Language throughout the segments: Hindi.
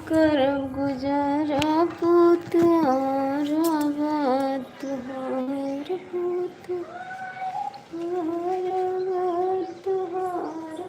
कर गुजारा पूत और बात हार पूत और बात हार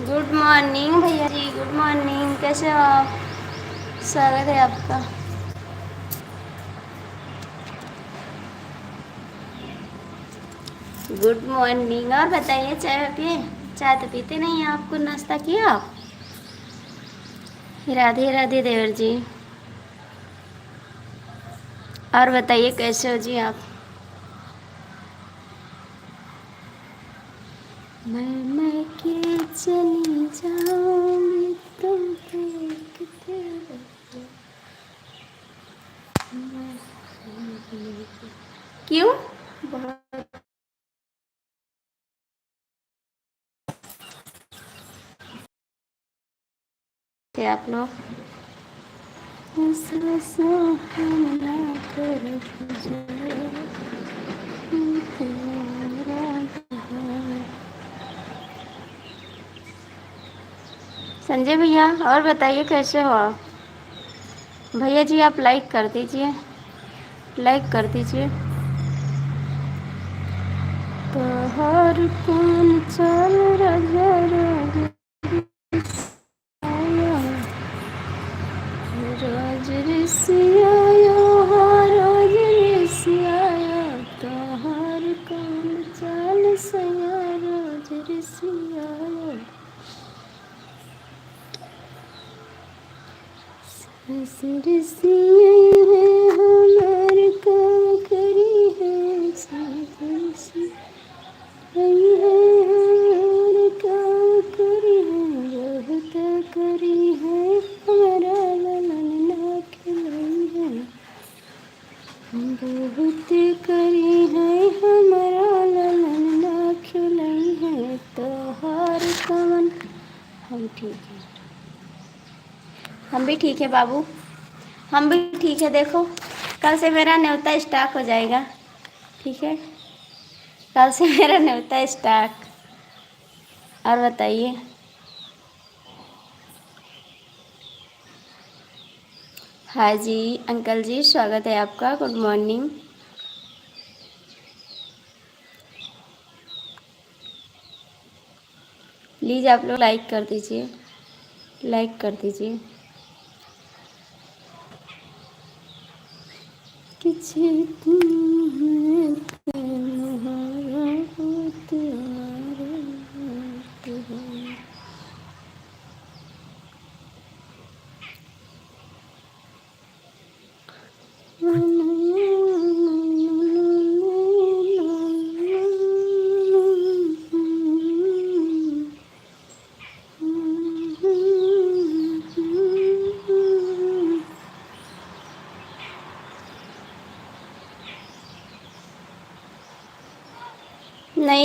गुड मॉर्निंग भैया जी, गुड मॉर्निंग। कैसे हो आप? स्वागत है आपका। Good morning. और बताइए, चाय पिए? चाय तो पीते नहीं हैं आपको। नाश्ता किया आप? राधे राधे देवर जी। और बताइए कैसे हो जी आप? मैं के चली जाऊंगी तुम देखते रहो। क्यों? बहुत आप लोग संजय भैया, और बताइए कैसे हो आप? भैया जी आप लाइक कर दीजिए, लाइक कर दीजिए। तो हर कौन चल राज ऋषिया राज ऋषिया तो हर कौन चल सया राज ऋषिया ऋषिया हमार काम करी है ऋषि हमार काम करी है बहुत करी है हमारा ललन ना खिलाई है बहुत करी है हमारा ललन ना खिलाई है तो हर कमन। हम ठीक है, हम भी ठीक है बाबू, हम भी ठीक है। देखो कल से मेरा न्योता स्टार्ट हो जाएगा, ठीक है? कल से मेरा न्योता स्टार्ट। और बताइए। हाँ जी अंकल जी, स्वागत है आपका। Good morning. प्लीज़ आप लोग लाइक कर दीजिए, लाइक कर दीजिए।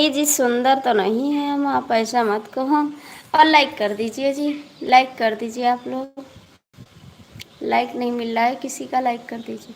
नहीं जी, सुंदर तो नहीं है हम, आप ऐसा मत कहो। और लाइक कर दीजिए जी, लाइक कर दीजिए आप लोग। लाइक नहीं मिल रहा है किसी का, लाइक कर दीजिए।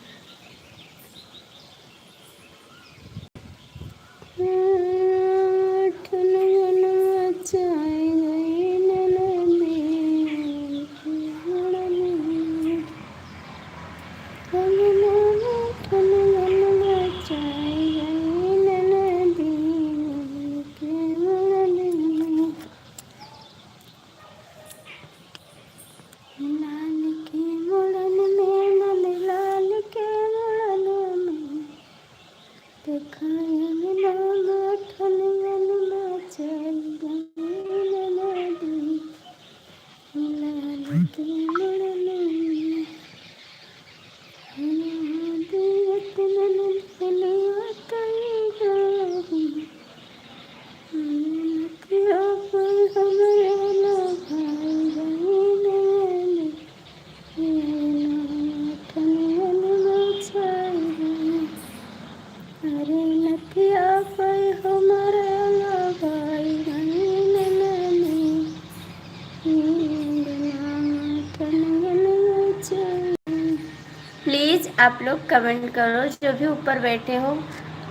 प्लीज़ आप लोग कमेंट करो, जो भी ऊपर बैठे हो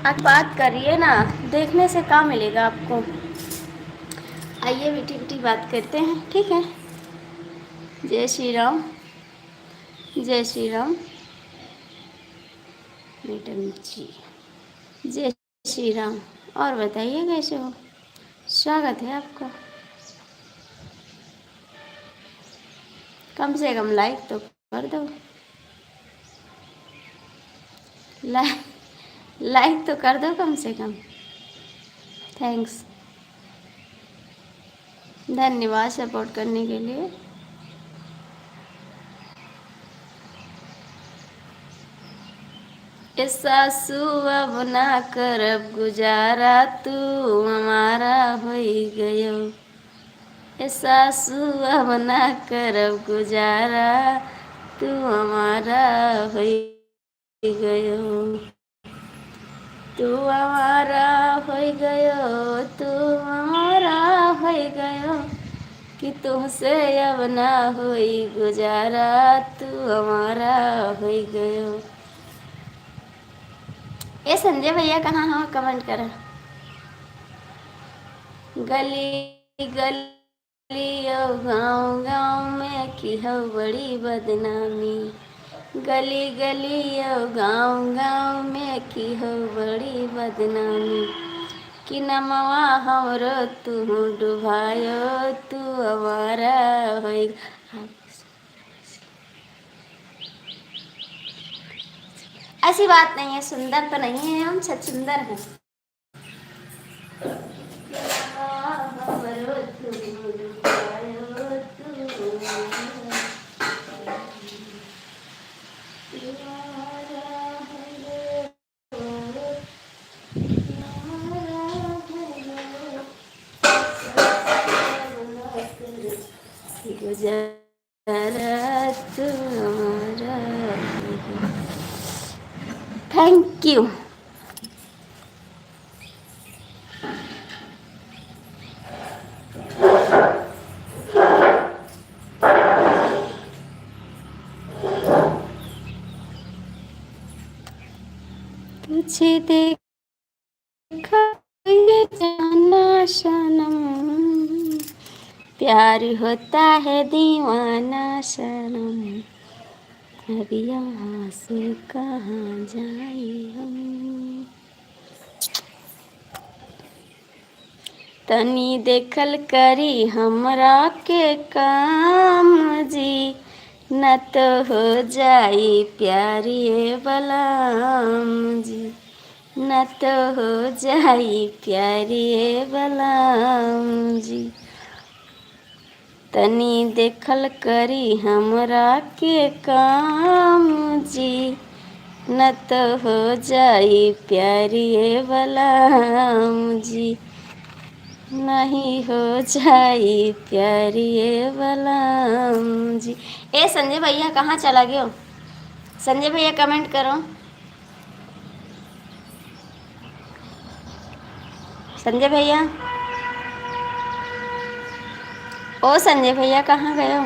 आप बात करिए ना, देखने से क्या मिलेगा आपको। आइए मीठी मीठी बात करते हैं, ठीक है। जय श्री राम, जय श्री राम मैडम जी, जय श्री राम। और बताइए कैसे हो, स्वागत है आपका। कम से कम लाइक तो कर दो, लाइक तो कर दो कम से कम। थैंक्स, धन्यवाद सपोर्ट करने के लिए। ए सासू अब ना करब गुजारा, तू हमारा होई गयो। ए सासू अब ना करब गुजारा, तू हमारा होई गयो। तू हमारा होई गयो, तू हमारा होई गयो, कि तुमसे अब ना होई गुजारा, तू हमारा होई गयो। ए संजय भैया कहाँ हो, कमेंट करें। गली गली गाँव गाँव में की हो बड़ी बदनामी, गली गली गाँव गाँव में की हो बड़ी बदनामी, कि नमवा हमरो तू डुबायो, तू हमारा होई। ऐसी बात नहीं है, सुंदर तो नहीं है हम, सब सुंदर हैं। Thank you. तुझे देखा ये जाना सनम, प्यार होता है दीवाना सनम, अब यहाँ से कहाँ जाए हम। तनी देखल करी हमरा के काम जी, न तो हो जाई प्यारी बलाम जी, न तो हो जाई प्यारी बलाम जी। तनी देखल करी हमरा के काम जी, न तो हो जाई प्यारी बलाम जी, नहीं हो जाई प्यारी बलाम जी। ए संजय भैया कहाँ चला गयो, संजय भैया कमेंट करो। संजय भैया, ओ संजय भैया कहाँ गए हो?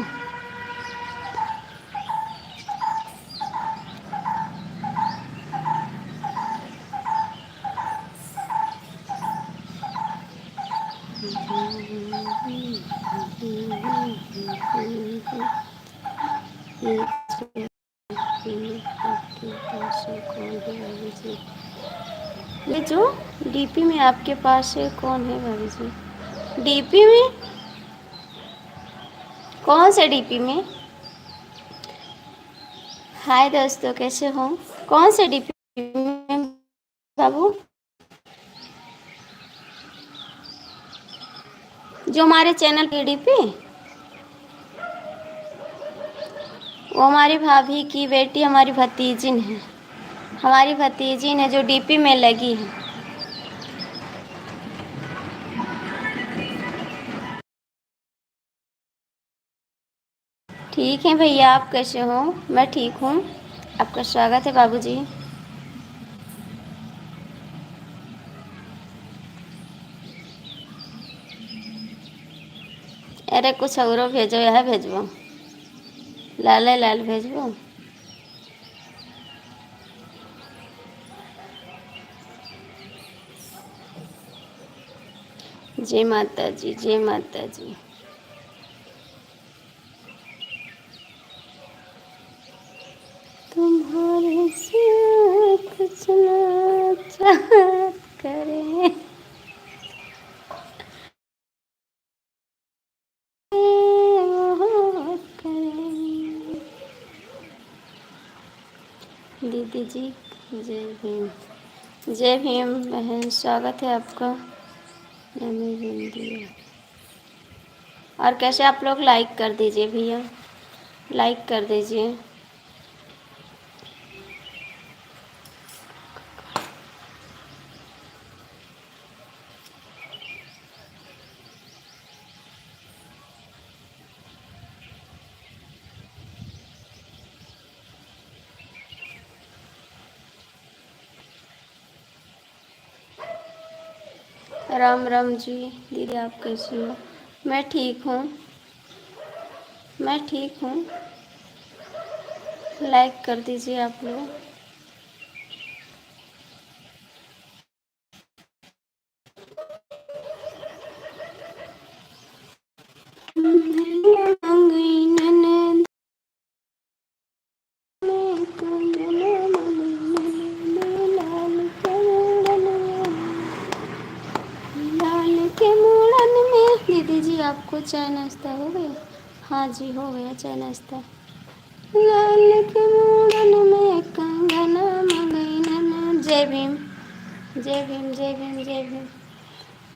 आपके पास कौन है भाभी जी? ये जो डीपी में आपके पास कौन है भाभी जी? डीपी में? कौन से डीपी में? हाय दोस्तों, कैसे हो? कौन से डीपी में बाबू? जो हमारे चैनल की डीपी, वो हमारी भाभी की बेटी, हमारी भतीजिन है। हमारी भतीजिन है जो डीपी में लगी है। ठीक है भैया, आप कैसे हो? मैं ठीक हूँ। आपका स्वागत है बाबूजी। अरे कुछ और भेजो, यह भेजो, लाल लाल भेजो। जय माता जी, जय माता जी। तुम्हारे से कुछ ना चाहत करें, मोहब्बत करें। दीदी जी जय भीम। जय भीम बहन, स्वागत है आपका। नमी बिंदिया। और कैसे आप लोग लाइक कर दीजिए भैया, लाइक कर दीजिए। राम राम जी। दीदी आप कैसी हो? मैं ठीक हूँ, मैं ठीक हूँ। लाइक कर दीजिए आप लोग। दीदी जी आपको चाय नाश्ता हो गया? हाँ जी हो गया चाय नाश्ता। लाल के मूड़न में कंगना मंगैना। जय भीम, जय भीम, जय भीम, जय भीम।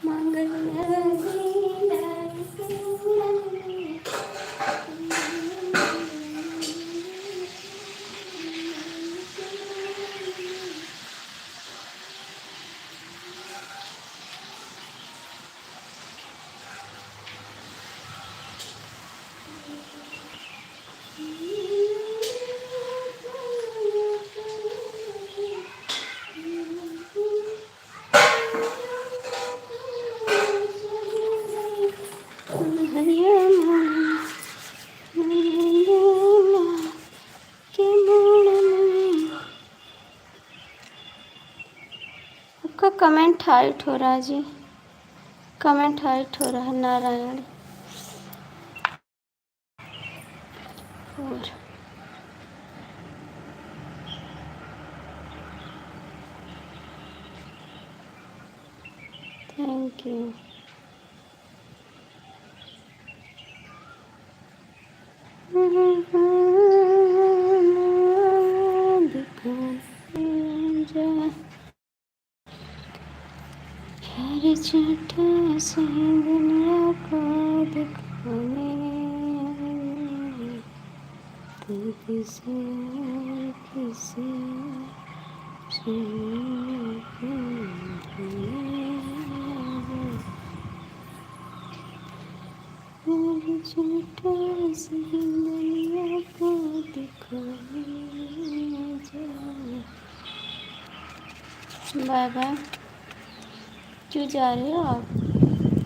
मंगला लाल के मूड़न में। आपका कमेंट हाइट हो रहा है जी, कमेंट हाइट हो रहा है। नारायण और थैंक यू। प्यारी छठा से दुनिया को दिखाने, तो किसी किसी से प्यारी छठा से दुनिया को दिखाने जा। Bye bye. क्यों जा रहे हो आप?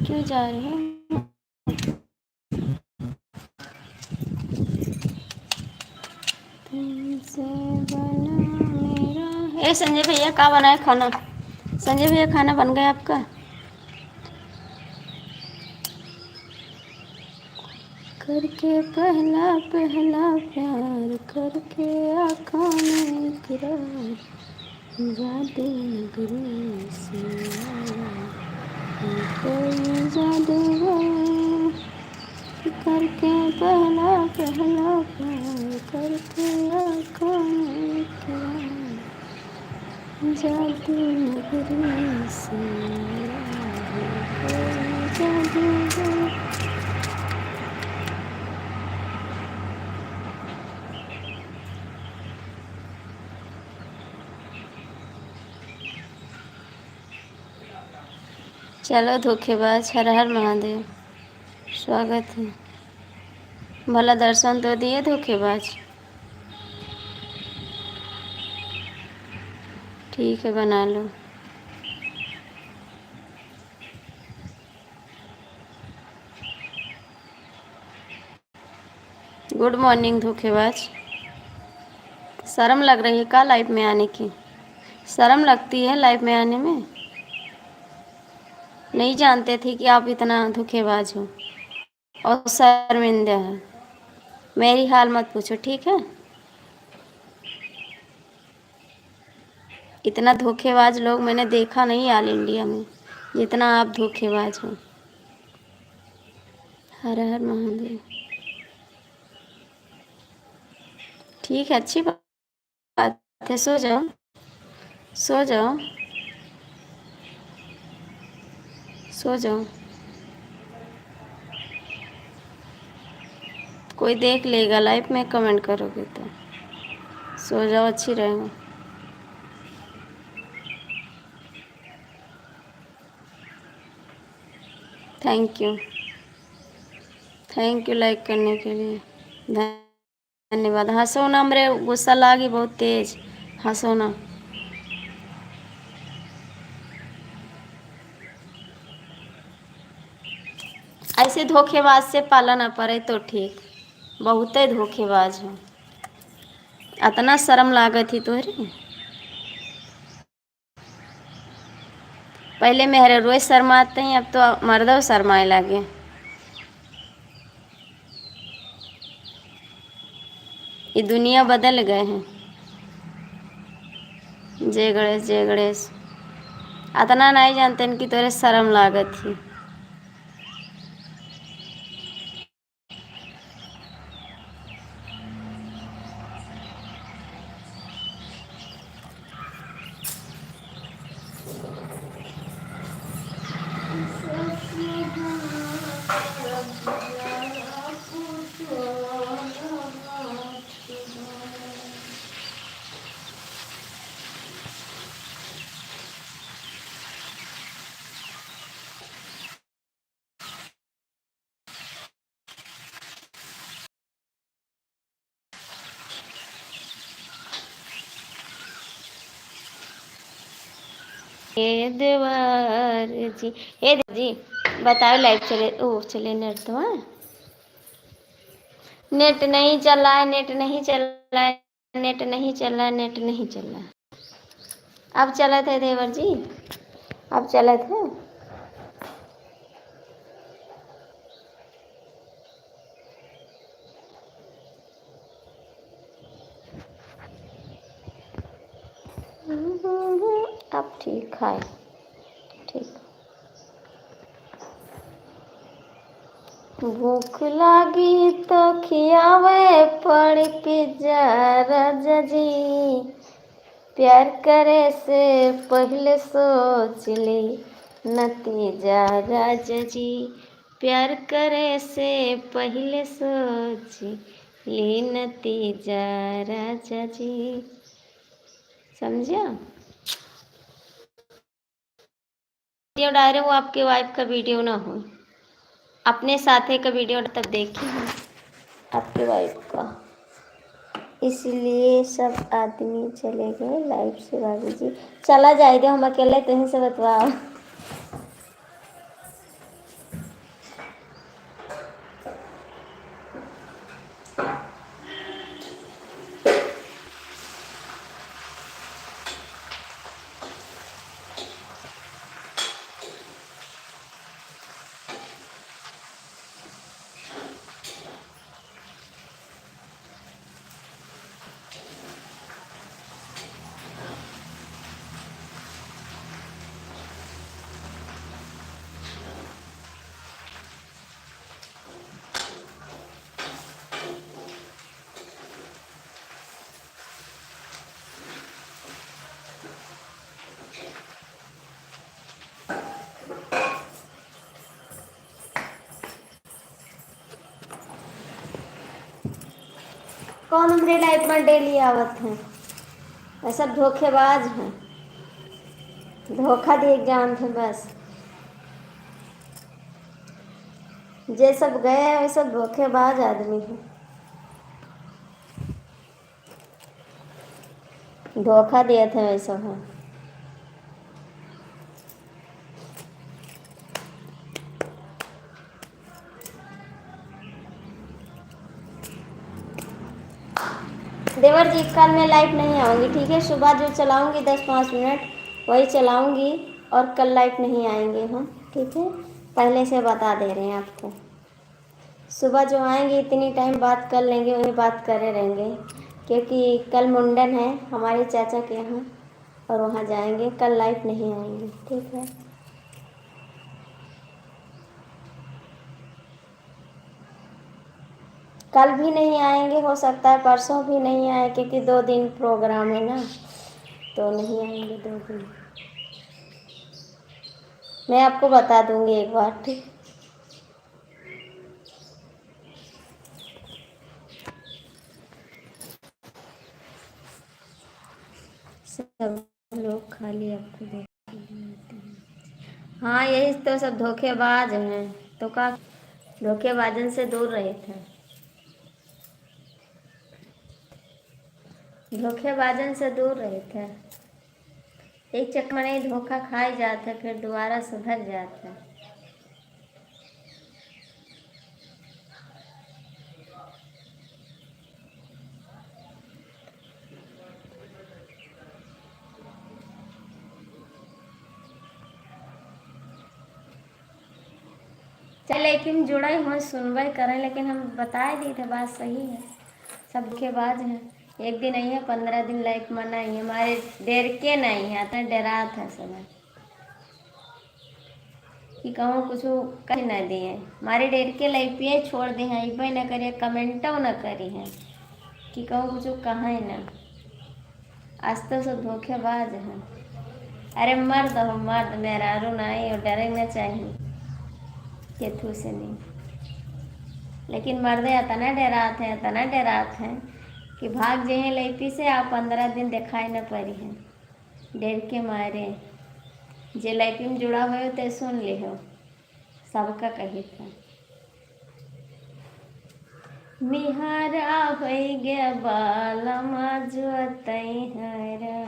क्यों जा रहे हो? तुमसे बना मेरा। ए संजय भैया क्या बना है खाना? संजय भैया खाना बन गया आपका? करके पहला पहला प्यार करके आँखों में इकरार जादू नगरी से आया कोई जादूगर करके पहला पहला प्यार करके आँखों में इकरार जादू नगरी से आया कोई जादूगर। चलो धोखेबाज, हर हर महादेव, स्वागत है। भला दर्शन तो दिए धोखेबाज। ठीक है बना लो। गुड मॉर्निंग धोखेबाज। शर्म लग रही है क्या लाइफ में आने की? शर्म लगती है लाइफ में आने में? नहीं जानते थे कि आप इतना धोखेबाज हो और शर्मिंदा है। मेरी हाल मत पूछो ठीक है। इतना धोखेबाज लोग मैंने देखा नहीं ऑल इंडिया में जितना आप धोखेबाज हो। हर हर महादेव। ठीक है अच्छी बात है। सो जाओ सो जाओ सो जाओ। कोई देख लेगा लाइव में कमेंट करोगे तो। सो जाओ अच्छी रहेगा। थैंक यू लाइक करने के लिए धन्यवाद। हंसो ना, मेरे गुस्सा लागी बहुत तेज। हंसो ना। ऐसे धोखेबाज से पाला ना पड़े तो ठीक। बहुत ही धोखेबाज हो। इतना शर्म लागत थी तोहरे। पहले मेहरे रोज शर्माते हैं, अब तो मर्दों शर्माए लगे। ये दुनिया बदल गए हैं। जय गणेश। इतना नहीं जानते कि तोरे शर्म लागत थी। ए देवर जी, ए देवर जी बताओ लाइव चले? ओ चले नेट तो है। नेट नहीं चला है, नेट नहीं चला है, नेट नहीं चला, नेट नहीं चला। अब चला थे देवर जी, अब चला थे। अब ठीक है ठीक। भूख लागी तो खियावे पड़ी पिज्जा राजा जी। प्यार करे से पहले सोच ली नतीजा राजा जी। प्यार करे से पहले सोच ली नतीजा राजा जी। समझा? वीडियो डाल रहे, वो आपके वाइफ का वीडियो ना हो, अपने साथे का वीडियो तब देखी है आपके वाइफ का। इसलिए सब आदमी चले गए लाइफ से। भाभी जी चला जाए दो, हम अकेले तुम से बतवाओ। कौन हमारे लाइफ में डेली आवत हैं, ये सब धोखेबाज हैं, धोखा दिए जान थे बस। जे सब गए हैं वे सब धोखेबाज आदमी हैं, धोखा दिए थे वे सब हैं। देवर जी कल मैं लाइव नहीं आऊँगी, ठीक है। सुबह जो चलाऊँगी 10-5 मिनट वही चलाऊँगी, और कल लाइव नहीं आएंगे हम, ठीक है। पहले से बता दे रहे हैं आपको। सुबह जो आएंगे इतनी टाइम बात कर लेंगे, वही बात करे रहेंगे, क्योंकि कल मुंडन है हमारे चाचा के यहाँ और वहाँ जाएंगे। कल लाइव नहीं आएंगे, ठीक है। कल भी नहीं आएंगे, हो सकता है परसों भी नहीं आए, क्योंकि 2 दिन प्रोग्राम है ना, तो नहीं आएंगे 2 दिन। मैं आपको बता दूंगी एक बार, ठीक। सब लोग खाली आपको देख। हाँ यही तो सब धोखेबाज हैं, तो का धोखेबाजन से दूर रहे थे, धोखेबाजन से दूर रहे थे। एक चक्कर में नहीं धोखा खाए जाते, फिर दोबारा सुधर जाते। चल लेकिन जुड़े हुए सुनवाई करें, लेकिन हम बता दिए थे, बात सही है। सब धोखेबाज हैं। एक दिन नहीं है 15 दिन लाइफ में नहीं है, हमारे डर के नहीं है, इतना डरा था समय कि कहूँ कुछ कह न दिए, हमारे डेर के लाइफिए छोड़ दी हैं, इबे न करिए, कमेंटो न करी हैं कि कहूँ कुछ कहाँ न। आज तो सब धोखेबाज हैं। अरे मर्द हो मर्द, मेहरारू नहीं और डरेंगे चाहिए केथू से नहीं, लेकिन मर्दे इतना डरात हैं कि भाग जे हैं लाइफी से। आप 15 दिन दिखाई न पड़ी हैं डर के मारे। जे लाइफी में जुड़ा हो तो सुन ले हो, सबका कही था। निहारा हो गे बालमा जुअतई हरा,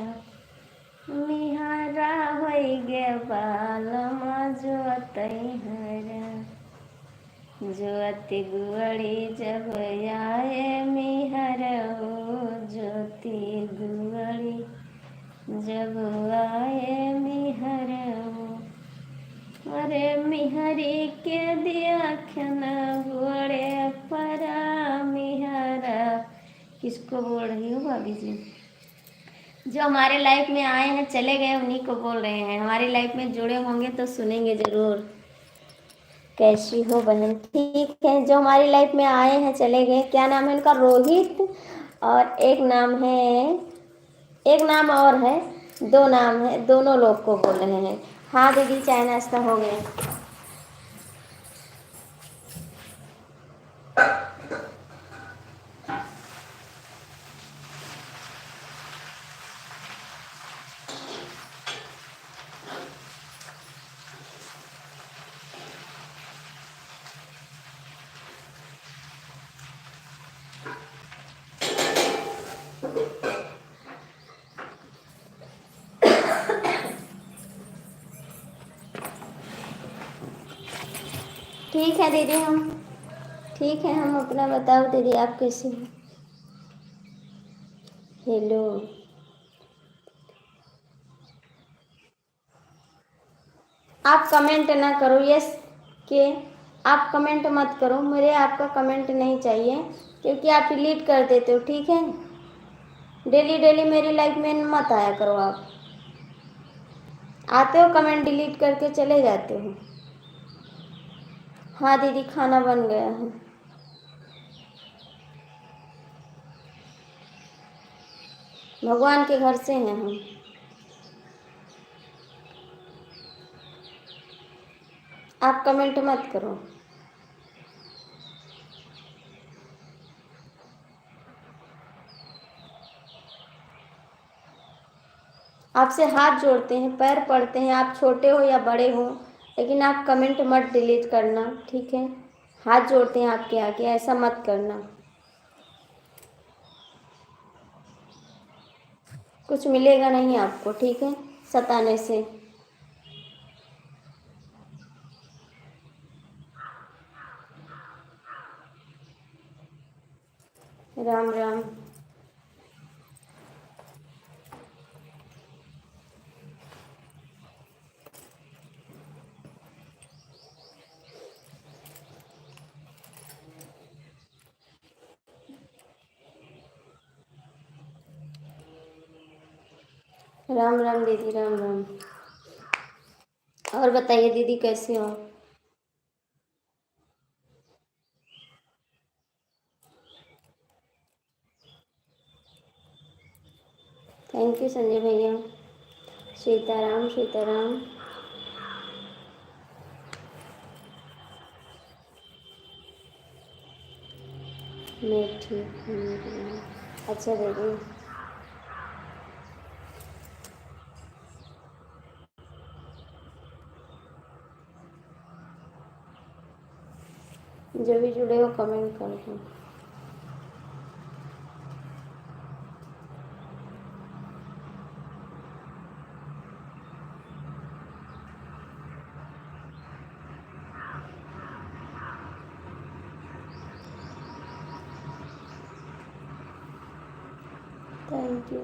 निहारा हो गे बालमा जुअतई हरा, ज्योति गुअड़ी जब आए मिहर हो, ज्योति गुअड़ी जब आए मिहर हो। अरे मिहरी के दिया खना घोड़े परा मिहरा। किसको बोल रही हो भाभी जी? जो हमारे लाइफ में आए हैं चले गए उन्हीं को बोल रहे हैं। हमारी लाइफ में जुड़े होंगे तो सुनेंगे ज़रूर। कैसी हो बहन? ठीक है, जो हमारी लाइफ में आए हैं चले गए। क्या नाम है उनका? रोहित, और एक नाम है, एक नाम और है, 2 नाम है, दोनों लोग को बोल रहे हैं। हाँ दीदी चाय नाश्ता हो गया। ठीक है दीदी, हम ठीक है। हम अपना बताओ दीदी, आप कैसे हैं? हेलो, आप कमेंट ना करो, यस के आप कमेंट मत करो, मुझे आपका कमेंट नहीं चाहिए, क्योंकि आप डिलीट कर देते हो, ठीक है। डेली डेली मेरी लाइफ में मत आया करो। आप आते हो कमेंट डिलीट करके चले जाते हो। हाँ दीदी खाना बन गया है। भगवान के घर से हैं हम। आप कमेंट मत करो। आपसे हाथ जोड़ते हैं, पैर पड़ते हैं, आप छोटे हो या बड़े हो, लेकिन आप कमेंट मत डिलीट करना, ठीक है। हाथ जोड़ते हैं आपके आगे, ऐसा मत करना। कुछ मिलेगा नहीं आपको, ठीक है, सताने से। राम राम। राम राम दीदी, राम राम। और बताइए दीदी, कैसे हो? थैंक यू संजय भैया। सीताराम सीताराम। मैं ठीक हूँ। अच्छा दीदी। जो भी जुड़े हो कमेंट कर दो। Thank you.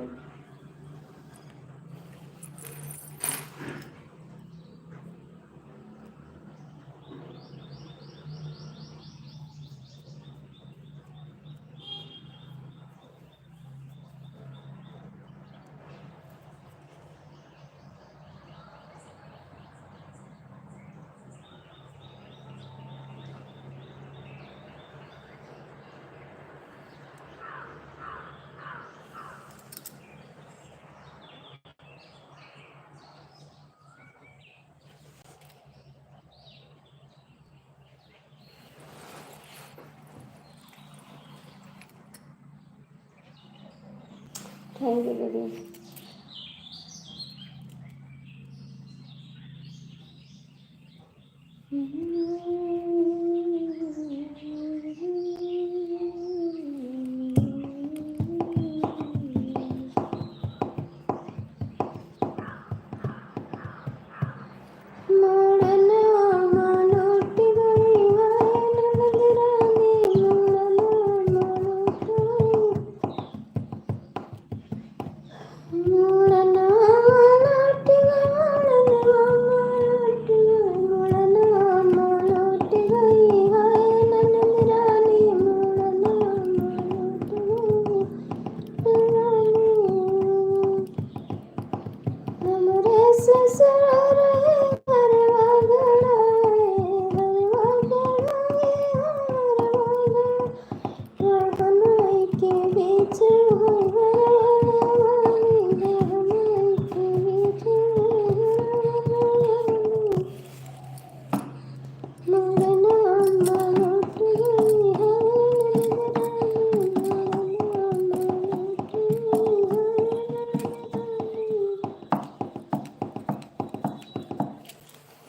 थैंक यू दीदी।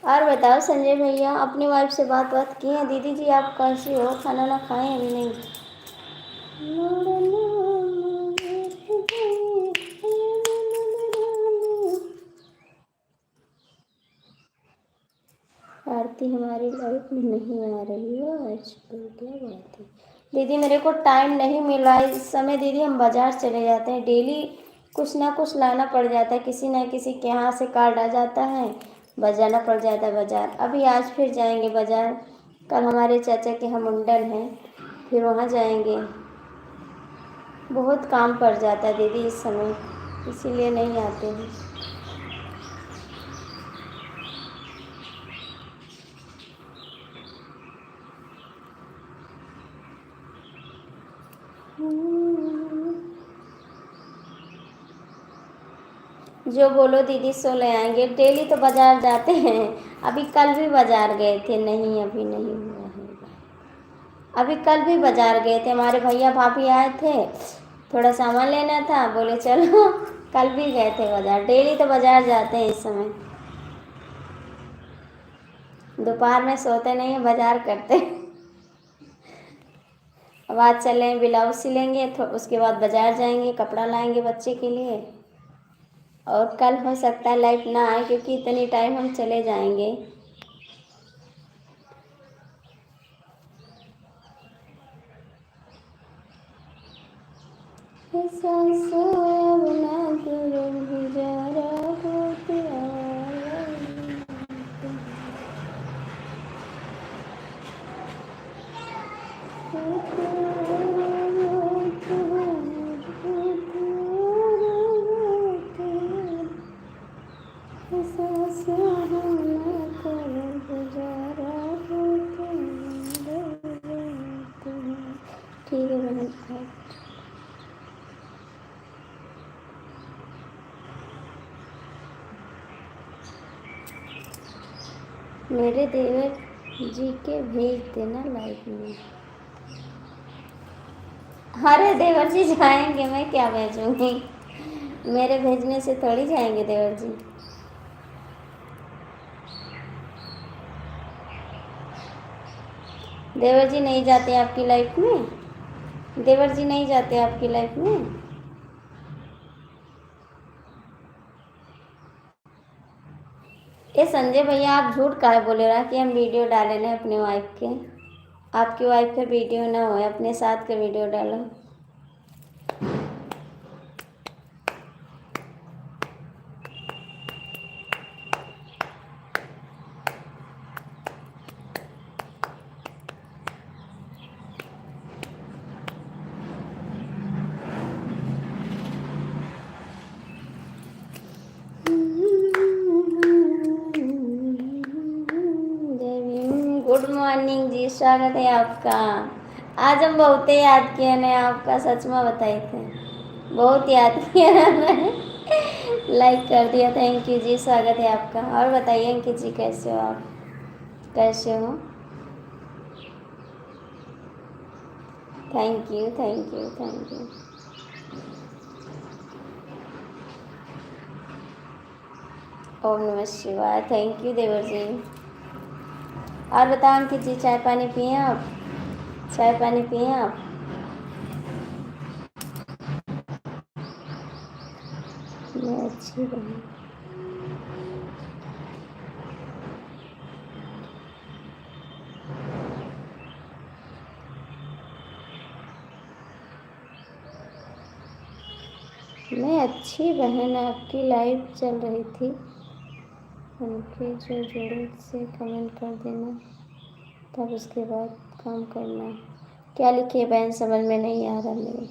और बताओ संजय भैया, अपनी वाइफ से बात की है? दीदी जी आप कैसी हो? खाना ना खाएं अभी? नहीं। आरती हमारी लाइफ में नहीं आ रही हो आजकल, क्या बात है? दीदी मेरे को टाइम नहीं मिला इस समय। दीदी हम बाज़ार चले जाते हैं, डेली कुछ ना कुछ लाना पड़ जाता है, किसी ना किसी के यहाँ से कार्ड आ जाता है, बस जाना पड़ जाता है बाज़ार। अभी आज फिर जाएंगे बाज़ार, कल हमारे चाचा के यहाँ मुंडन है, फिर वहाँ जाएंगे। बहुत काम पड़ जाता है दीदी इस समय, इसीलिए नहीं आते हैं। जो बोलो दीदी सो ले आएंगे, डेली तो बाज़ार जाते हैं। अभी कल भी बाज़ार गए थे, नहीं अभी नहीं हुआ है। अभी कल भी बाज़ार गए थे, हमारे भैया भाभी आए थे, थोड़ा सामान लेना था, बोले चलो कल भी गए थे बाजार, डेली तो बाजार जाते हैं इस समय। दोपहर में सोते नहीं हैं, बाजार करते हैं। अब आज चले ब्लाउज सिलेंगे, तो उसके बाद बाजार जाएंगे, कपड़ा लाएंगे बच्चे के लिए। और कल हो सकता है लाइट ना आए, क्योंकि इतनी टाइम हम चले जाएंगे। ठीक है बहन। मेरे देवर जी के भेज देना लाइव में। अरे देवर जी जाएंगे, मैं क्या भेजूंगी? मेरे भेजने से थोड़ी जाएंगे देवर जी। देवर जी नहीं जाते आपकी लाइफ में? देवर जी नहीं जाते आपकी लाइफ में? ये संजय भैया, आप झूठ काहे बोले रहा कि हम वीडियो डाले ना अपने वाइफ के? आपकी वाइफ का वीडियो ना हो, अपने साथ का वीडियो डालो। गुड मॉर्निंग जी, स्वागत है आपका। आज हम बहुत याद किए ने आपका, सच में बताए थे, बहुत याद किया मैंने। लाइक कर दिया, थैंक यू जी, स्वागत है आपका। और बताइए अंकित जी, कैसे हो आप? कैसे हो? Thank you thank you thank you. ओम नमः शिवाय, थैंक यू देवर जी। और बताओ अंकित जी, चाय पानी पिए आप? चाय पानी पिए आप? मैं अच्छी बहन। मैं अच्छी बहन, आपकी लाइव चल रही थी, उनके जो जोड़े से कमेंट कर देना, तब उसके बाद काम करना। क्या लिखिए बहन, समझ में नहीं आ रहा मेरे।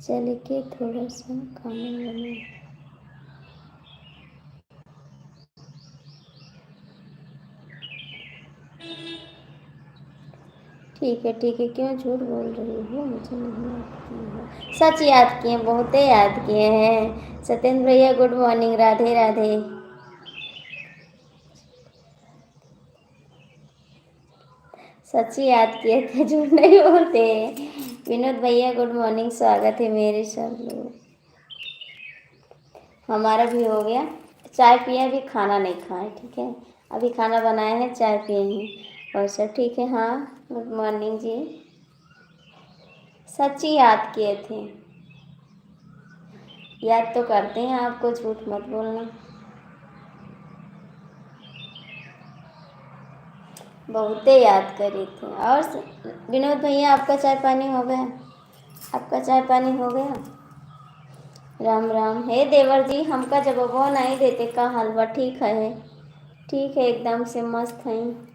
चल के थोड़ा सा कमेंट बने। ठीक है ठीक है, क्यों झूठ बोल रही हो? मुझे नहीं आती है। सच याद किए, बहुत याद किए हैं। सत्येंद्र भैया गुड मॉर्निंग, राधे राधे। सच ही याद किए थे, झूठ नहीं बोलते। विनोद भैया गुड मॉर्निंग, स्वागत है मेरे सब लोग। हमारा भी हो गया, चाय पिए, अभी खाना नहीं खाए, ठीक है? अभी खाना बनाए हैं, चाय पिए हैं, और सब ठीक है। हाँ गुड मॉर्निंग जी। सच ही याद किए थे, याद तो करते हैं आपको, झूठ मत बोलना। बहुत याद करे थे। और विनोद भैया, आपका चाय पानी हो गया? आपका चाय पानी हो गया? राम राम। हे देवर जी, हमका जब वो नहीं देते का हलवा, ठीक है? ठीक है, एकदम से मस्त है।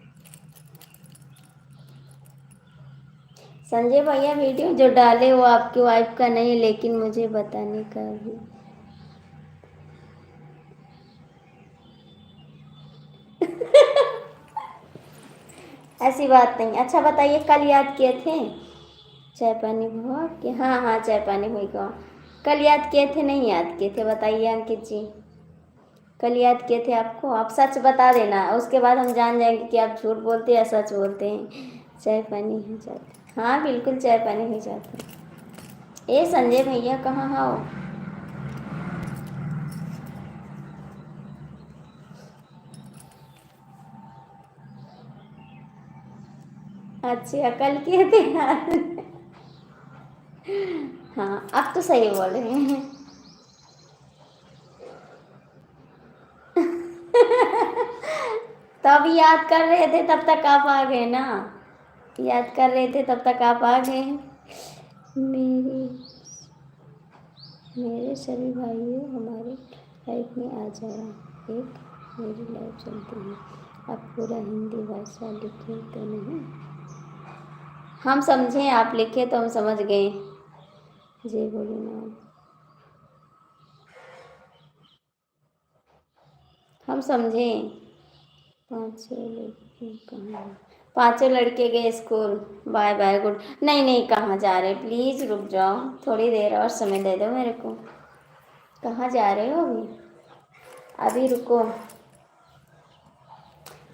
संजय भैया, वीडियो जो डाले वो आपकी वाइफ का नहीं, लेकिन मुझे बताने का भी। ऐसी बात नहीं। अच्छा बताइए, कल याद किए थे? चाय पानी हुआ कि? हाँ हाँ, चाय पानी हुआ। कल याद किए थे, नहीं याद किए थे? बताइए अंकित जी, कल याद किए थे आपको? आप सच बता देना, उसके बाद हम जान जाएंगे कि आप झूठ बोलते हैं या सच बोलते हैं। चाय पानी हो जाता? हाँ बिल्कुल, चाय पानी हो जाता है। ए संजय भैया कहाँ हो? अच्छा कल किए थे यार। हाँ अब तो सही बोल रहे हैं। तब याद कर रहे थे तब तक आप आ गए ना। याद कर रहे थे तब तक आप आ गए। मेरे मेरे सभी भाइयों हमारे लाइफ में आ जाए, एक मेरी लाइफ चलती है। आप पूरा हिंदी भाषा लिखे तो नहीं? हम समझे, आप लिखे तो हम समझ गए। जय भोलेनाथ। हम समझे। पांचों लड़के कहाँ? पांचों लड़के गए स्कूल। Bye bye good. नहीं नहीं, कहाँ जा रहे? प्लीज़ रुक जाओ, थोड़ी देर और समय दे दो मेरे को। कहाँ जा रहे हो अभी? अभी रुको।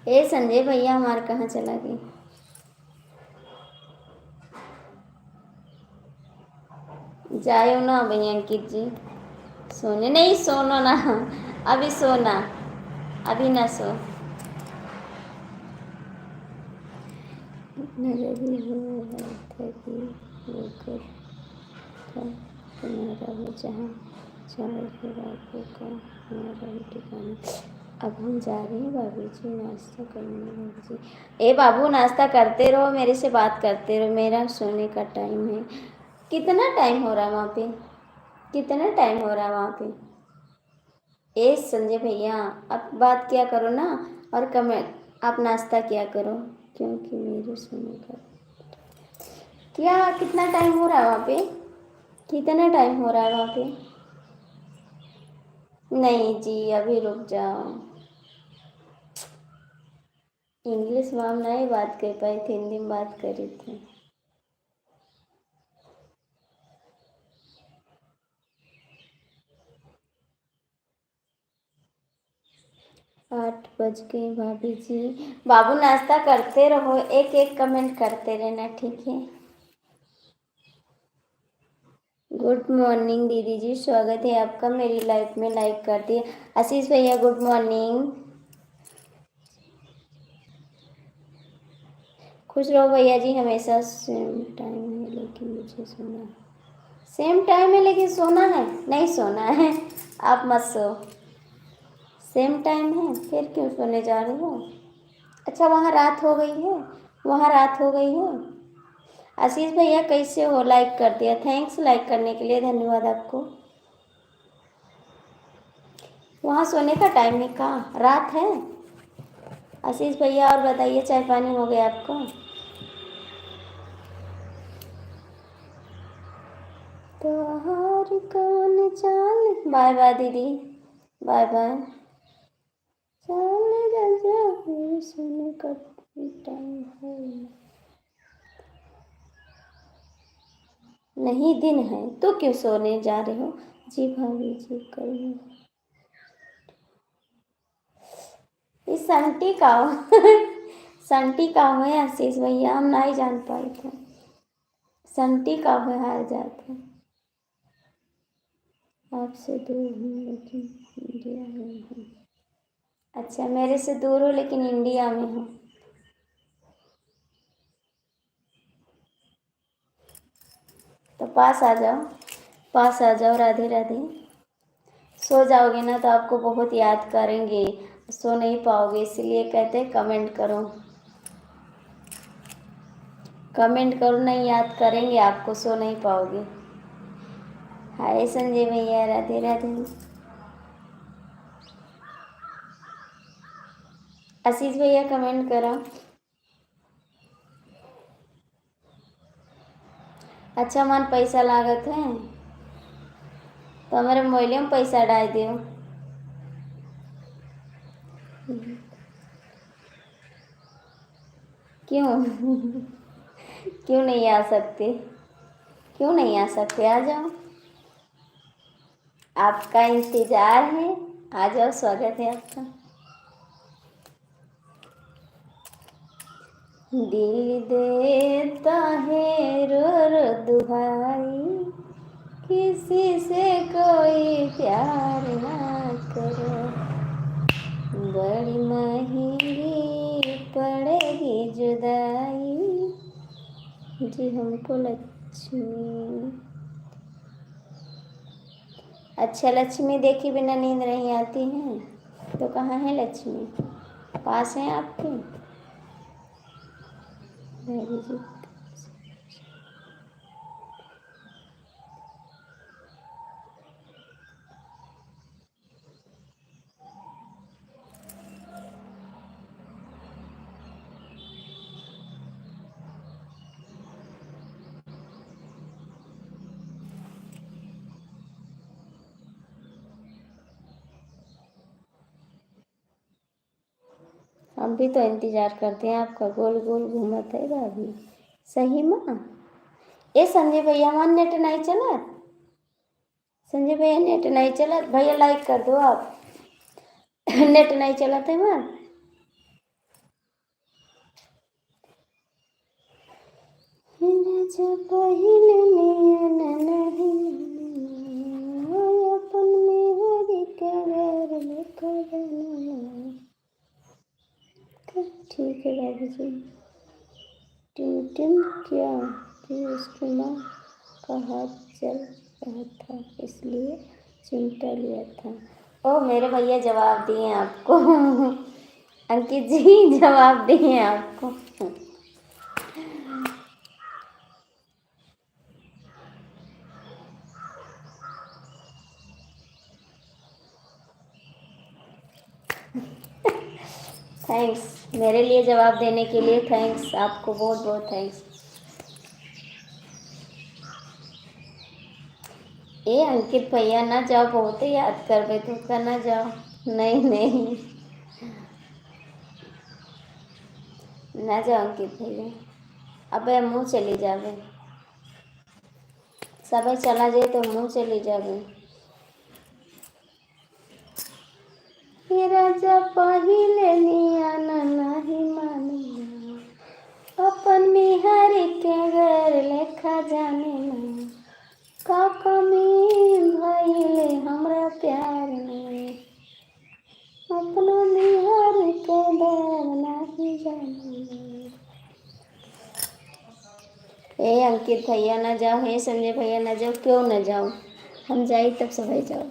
ए संजय भैया हमारे कहाँ चला गए? जायो ना भैया अंकित जी। सोने नहीं, सोनो ना। अभी सोना, अभी ना सो। नजर हो रहा था कि वो कर था तुम्हारा वो जहाँ चाहे फिर आपको का हमारा भी ठिकाना। अब हम जा रहे हैं भाभी जी नाश्ता करने। भाभी जी, ए बाबू नाश्ता करते रहो, मेरे से बात करते रहो, मेरा सोने का टाइम है। कितना टाइम हो रहा है वहाँ पे? कितना टाइम हो रहा है वहाँ पे? ए संजय भैया अब बात किया करो ना, और कमेंट आप नाश्ता किया करो, क्योंकि मेरे सोने का क्या कितना टाइम हो रहा है वहाँ पे? कितना टाइम हो रहा है वहाँ पे? नहीं जी अभी रुक जाओ। इंग्लिश में हम नहीं बात कर पाई थी, हिंदी में बात करी थी। 8 बज गए भाभी जी। बाबू नाश्ता करते रहो, एक एक कमेंट करते रहना, ठीक है? गुड मॉर्निंग दीदी जी, स्वागत है आपका मेरी लाइफ में, लाइक कर दिए। आशीष भैया गुड मॉर्निंग। खुश रहो भैया जी हमेशा। सेम टाइम है लेकिन मुझे सोना है। सेम टाइम है लेकिन सोना है? नहीं सोना है, आप मत सो। सेम टाइम है फिर क्यों सोने जा रहे हो? अच्छा वहाँ रात हो गई है, वहाँ रात हो गई है। आशीष भैया कैसे हो? लाइक कर दिया, थैंक्स लाइक करने के लिए, धन्यवाद आपको। वहाँ सोने का टाइम है, कहाँ रात है? आशीष भैया और बताइए, चाय पानी हो गया आपको? तो हर कौन चाल, बाय बाय दीदी, बाय बाय। चाल राजा मेरे सोने का टाइम है। नहीं दिन है तो क्यों सोने जा रहे हो? जी भाभी जी कल इस संटी का संटी का है आशीष भैया, हम नहीं जान पाए थे। संटी का है हार जाते। आपसे दूर हूँ लेकिन इंडिया में हूँ। अच्छा मेरे से दूर हो लेकिन इंडिया में हूँ। तो पास आ जाओ, पास आ जाओ, राधे राधे। सो जाओगे ना तो आपको बहुत याद करेंगे, सो नहीं पाओगे, इसलिए कहते हैं कमेंट करो। कमेंट करो, नहीं याद करेंगे आपको, सो नहीं पाओगे। हाय संजय भैया, राधे राधे। आशीष भैया कमेंट करो। अच्छा मन पैसा लागत है तो हमारे मोबाइल में पैसा डाल दियो। क्यों? क्यों नहीं आ सकते? क्यों नहीं आ सकते? आ जाओ, आपका इंतजार है, आ जाओ, स्वागत है आपका। दिल देता है रो रो दुहाई, किसी से कोई प्यार ना करो, बड़ी महंगी पड़ेगी जुदाई जी हमको लक्ष्मी। अच्छा, लक्ष्मी देखी बिना नींद नहीं आती है, तो कहाँ है लक्ष्मी? पास है आपके? वेरी जी। हम भी तो इंतजार करते हैं आपका, गोल गोल घूमत है भाभी। सही माँ। ए संजय भैया, हमारा नेट नहीं चला। संजय भैया नेट नहीं चला भैया, लाइक कर दो आप। नेट नहीं चला था माँ। पहिले नियन नहीं अपन में हरि के घर लेकर जाना। ठीक है बाबू जी। टिम क्या कि उसकी माँ का हाथ चल रहा था, इसलिए चिमटा लिया था। ओ मेरे भैया जवाब दिए आपको। अंकित जी जवाब दिए आपको। थैंक्स मेरे लिए जवाब देने के लिए, थैंक्स आपको, बहुत बहुत थैंक्स। ए अंकित भैया ना जाओ, बहुत ही याद करबे तो का, ना जाओ। नहीं नहीं, ना जाओ अंकित भैया। अबे मुँह चली जावे, सब चला जाए तो मुँह चली जावे। राजा पहिले नियन नहीं माने, अपन मिहारी के घर लेखा जाने ना। का कमी भइले हमरा प्यार में, अपना मिहारी के घर नहीं जाने। ए अंकित भैया ना जाओ, हे संजय भैया ना जाओ, क्यों ना जाओ? हम जाए तब सब जाओ।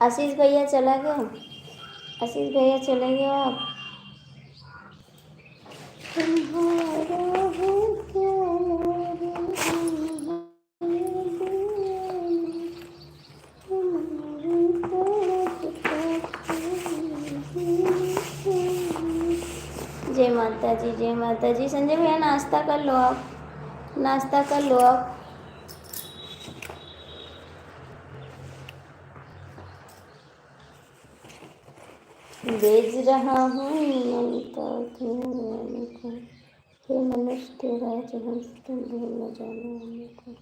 आशीष भैया चला गया, आशीष भैया चले गए आप। जय माता जी, जय माता जी। संजय भैया नाश्ता कर लो आप, नाश्ता कर लो आप। बेच रहा हूँ ममता की मैंने को, हे मनुष्य तेरा जहाँ तुम भूल न जाना आने को।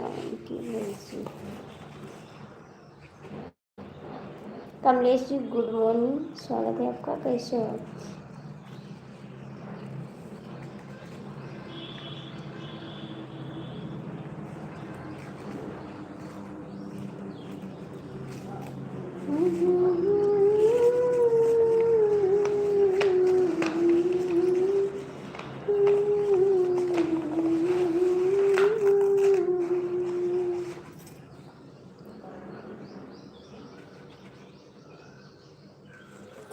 Thank you ji. Kamlesh ji good morning, स्वागत है आपका। कैसे हो?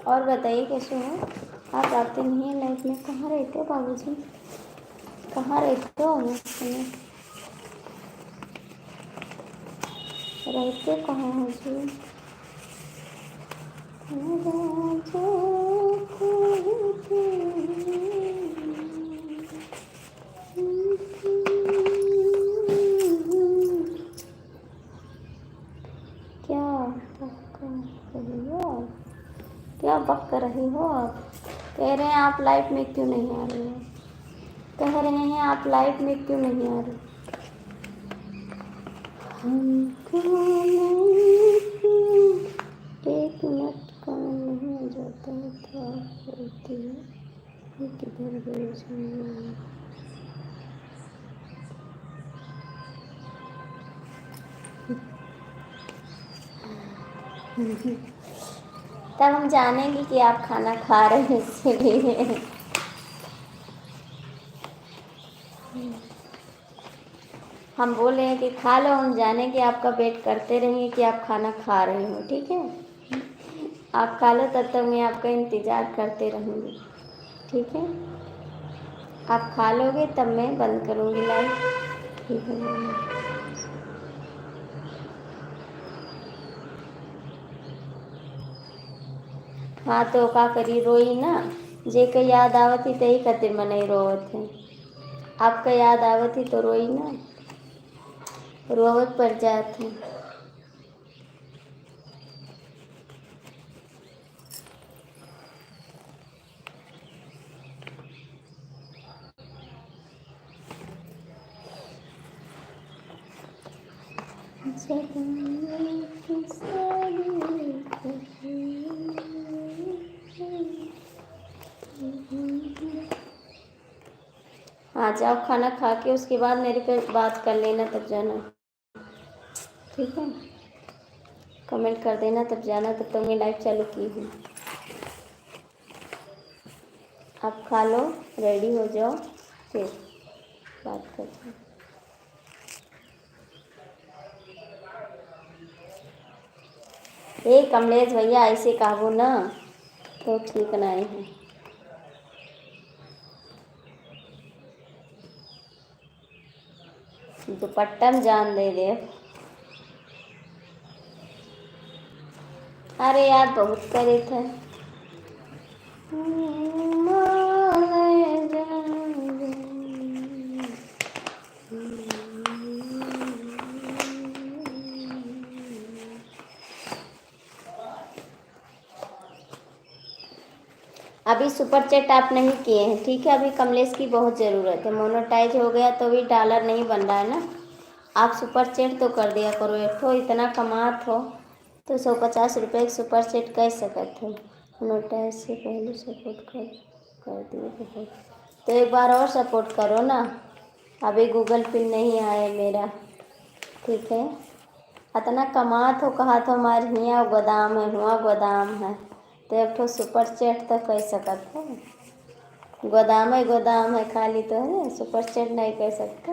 और बताइए कैसे हो आप? आते नहीं हैं लाइफ में, कहाँ रहते हो बाबूजी? कहाँ रहते हो? रहते कहाँ हो जी? क्या बक रही हो आप? क्या बक रही हो आप? कह रहे हैं आप लाइफ में क्यों नहीं आ रहे हो? कह रहे हैं आप लाइफ में क्यों नहीं आ रहे? हमको एक मिनट काम नहीं हो जाता है तो आप बोलती है ये किधर गई सुनिए। तब हम जानेंगे कि आप खाना खा रहे हैं, इसीलिए हम बोल रहे हैं कि खा लो, हम जानेंगे आपका वेट करते रहेंगे कि आप खाना खा रहे हो। ठीक है, आप खा लो, तब तक मैं आपका इंतज़ार करते रहूँगी। ठीक है, आप खा लोगे तब मैं बंद करूँगी लाइव। ठीक है, हाँ तो का करी, रोई ना जे के याद आवत ही तही खातिर मनई रोवत है। आपका याद आवत ही तो रोई ना, रोवत पड़ जात है। हाँ जाओ, खाना खा के उसके बाद मेरे पे बात कर लेना, तब जाना। ठीक है, कमेंट कर देना तब जाना, तब तो मैं लाइव चालू की हूँ। आप खा लो, रेडी हो जाओ, फिर बात करते हैं। ए कमलेश भैया ऐसे कहबो ना तो ठीक नहीं है। दुपट्टा में जान दे दे। अरे यार बहुत करे थे। अभी सुपर चैट आप नहीं किए हैं, ठीक है? अभी कमलेश की बहुत ज़रूरत है, मोनेटाइज हो गया तो भी डॉलर नहीं बन रहा है ना। आप सुपर चैट तो कर दिया करो, एक तो इतना कमात हो तो 150 रुपये एक सुपर चैट कर सकते हो। मोनेटाइज से पहले सपोर्ट कर दिए बहुत, तो एक बार और सपोर्ट करो ना। अभी गूगल पिन नहीं आया मेरा, ठीक है? इतना कमात हो, कहा तो हमारे यहाँ गोदाम है, हुआ गोदाम है, तो एक तो सुपर चैट तो कर सकत हो। गोदाम है खाली तो है, सुपर चैट नहीं कर सकता।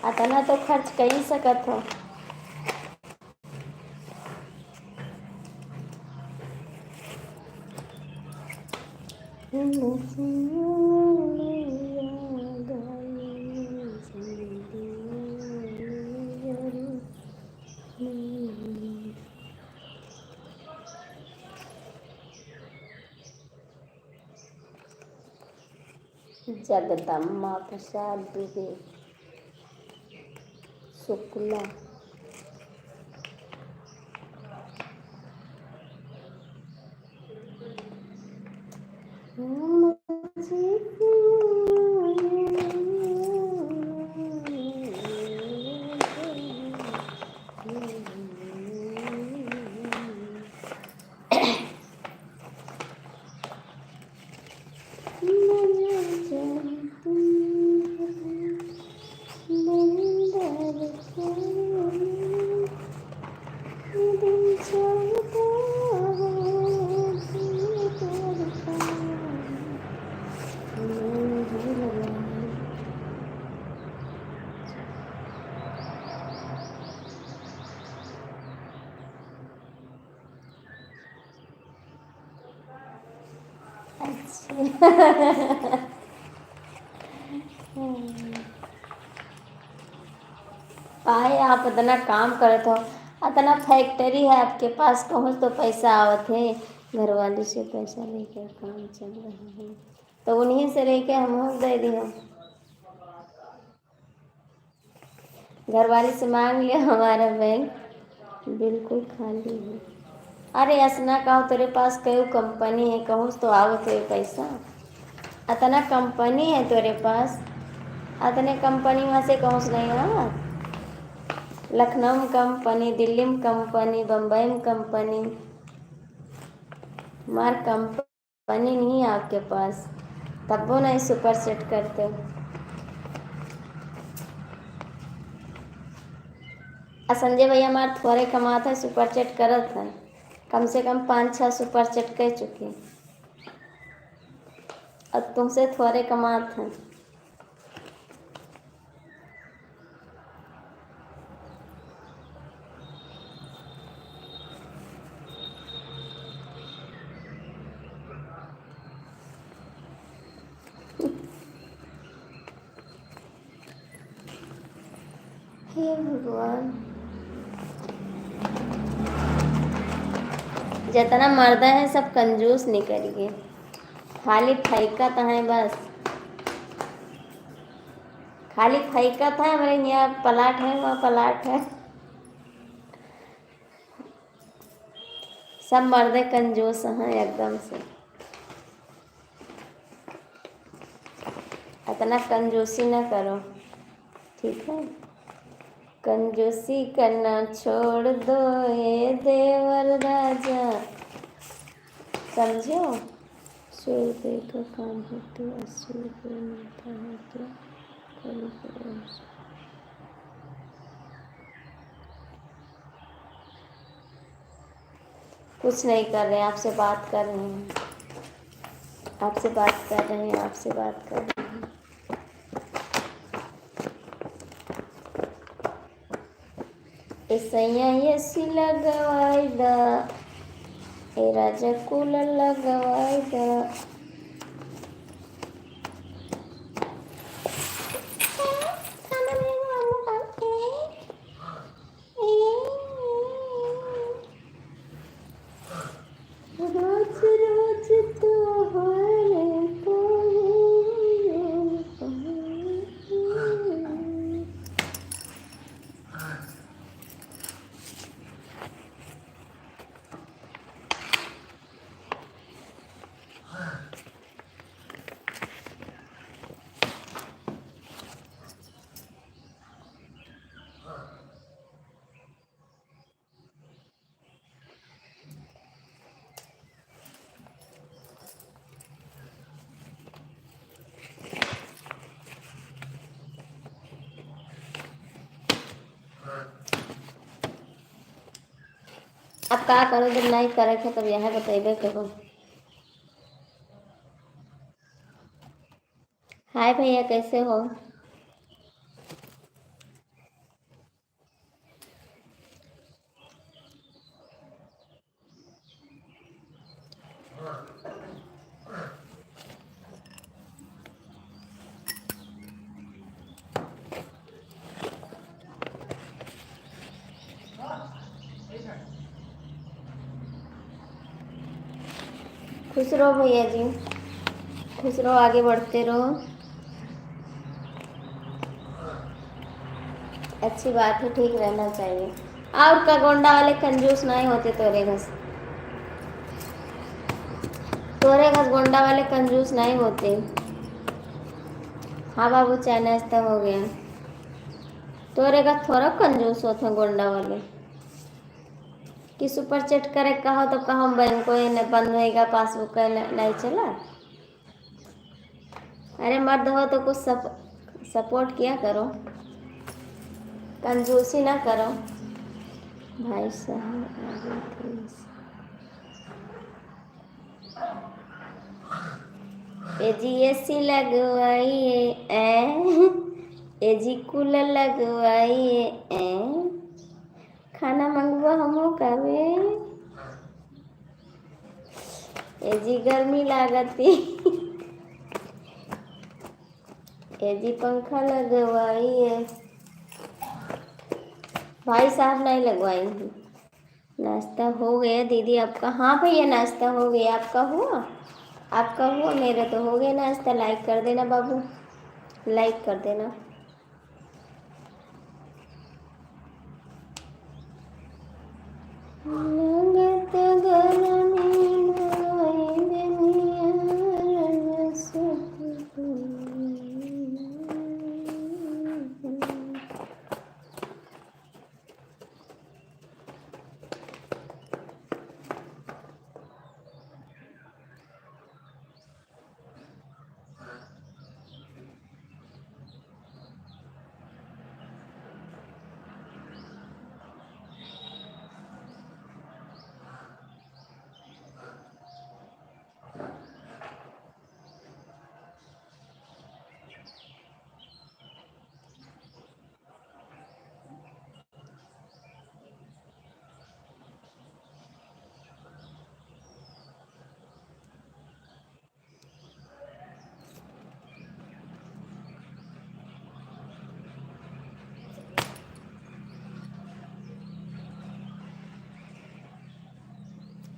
इतना तो खर्च कर ही सकत हो। जगदम्मा प्रसाद दुबे शुक्ला। काहे आप इतना काम करत हो, इतना फैक्ट्री है आपके पास, कहूँ तो पैसा आवत है, घरवाली से पैसा लेकर काम चल रहा है, तो उन्हीं से लेके हम दे दी हम, घरवाली से मांग लिया, हमारा बैंक बिल्कुल खाली है। अरे असना कहो तेरे पास कई कंपनी है, कहूँ तो आओ तो पैसा, इतना कंपनी है तेरे पास, इतने कंपनी में से कहूँ नहीं आवा, लखनऊ में कंपनी, दिल्ली में कंपनी, बम्बई में कंपनी, मार कंपनी नहीं है आपके पास, तब वो नहीं सुपर सेट करते। संजय भैया हमारे थोड़े कमाते हैं, सुपर चेट करत है, कम से कम 5-6 सुपर चेट कर चुके, अब तुमसे थोड़े कमाते हैं। हे भगवान, जितना मर्द है सब कंजूस निकलिए, खाली फैकत है बस, खाली फैकत है, हमारे यहाँ प्लाट है, वहाँ प्लाट है, सब मर्द कंजूस हैं एकदम से, इतना कंजूसी ना करो, ठीक है, कंजूसी करना छोड़ दो ये देवर राजा, समझो, सूर्य का काम है तो असुर को मिलता है तो कल कुछ नहीं कर रहे, आपसे बात कर रहे हैं, आपसे बात कर रहे हैं, आपसे बात कर रहे हैं। ऐसैया ऐसी लगवाई दा, ए राजा कूलर लगवाई दा, रोज रोज तो अब का करो, जब नहीं करे थे तब यह बतेबे करो। हाय भैया, कैसे हो? खुश रहो भैया जी, खुश रहो, आगे बढ़ते रहो, अच्छी बात है, ठीक रहना चाहिए। और का गोंडा वाले कंजूस नहीं होते तोरे घर, तोरे घर गोंडा वाले कंजूस नहीं होते। हाँ बाबू, चाय नाश्ता हो गया। तोरे घर थोड़ा कंजूस होते हैं गोंडा वाले, कि सुपर चेट करे कहो तो कहो बैंक बंद होएगा, पासबुक नहीं चला, अरे मर्द हो तो कुछ सपोर्ट किया करो, कंजूसी ना करो। भाई साहब आगे एजी एसी लगवाइए एजी कूलर लगवाइए खाना मंगवा हमो कवे एजी गर्मी लागती एजी पंखा लगवाइए। भाई साहब नहीं लगवाएंगे। नाश्ता हो गया दीदी आपका? हाँ भैया नाश्ता हो गया, आपका हुआ? आपका हुआ? मेरा तो हो गया नाश्ता। लाइक कर देना बाबू, लाइक कर देना।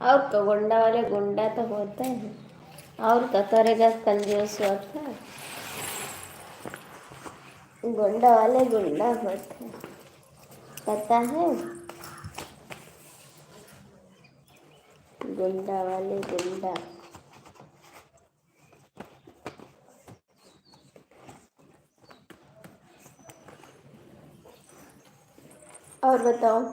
और तो गुंडा वाले गुंडा तो होता है, और क्या करेगा कंजूस होता है। गुंडा वाले गुंडा होते हैं, पता है? गुंडा वाले गुंडा। और बताओ।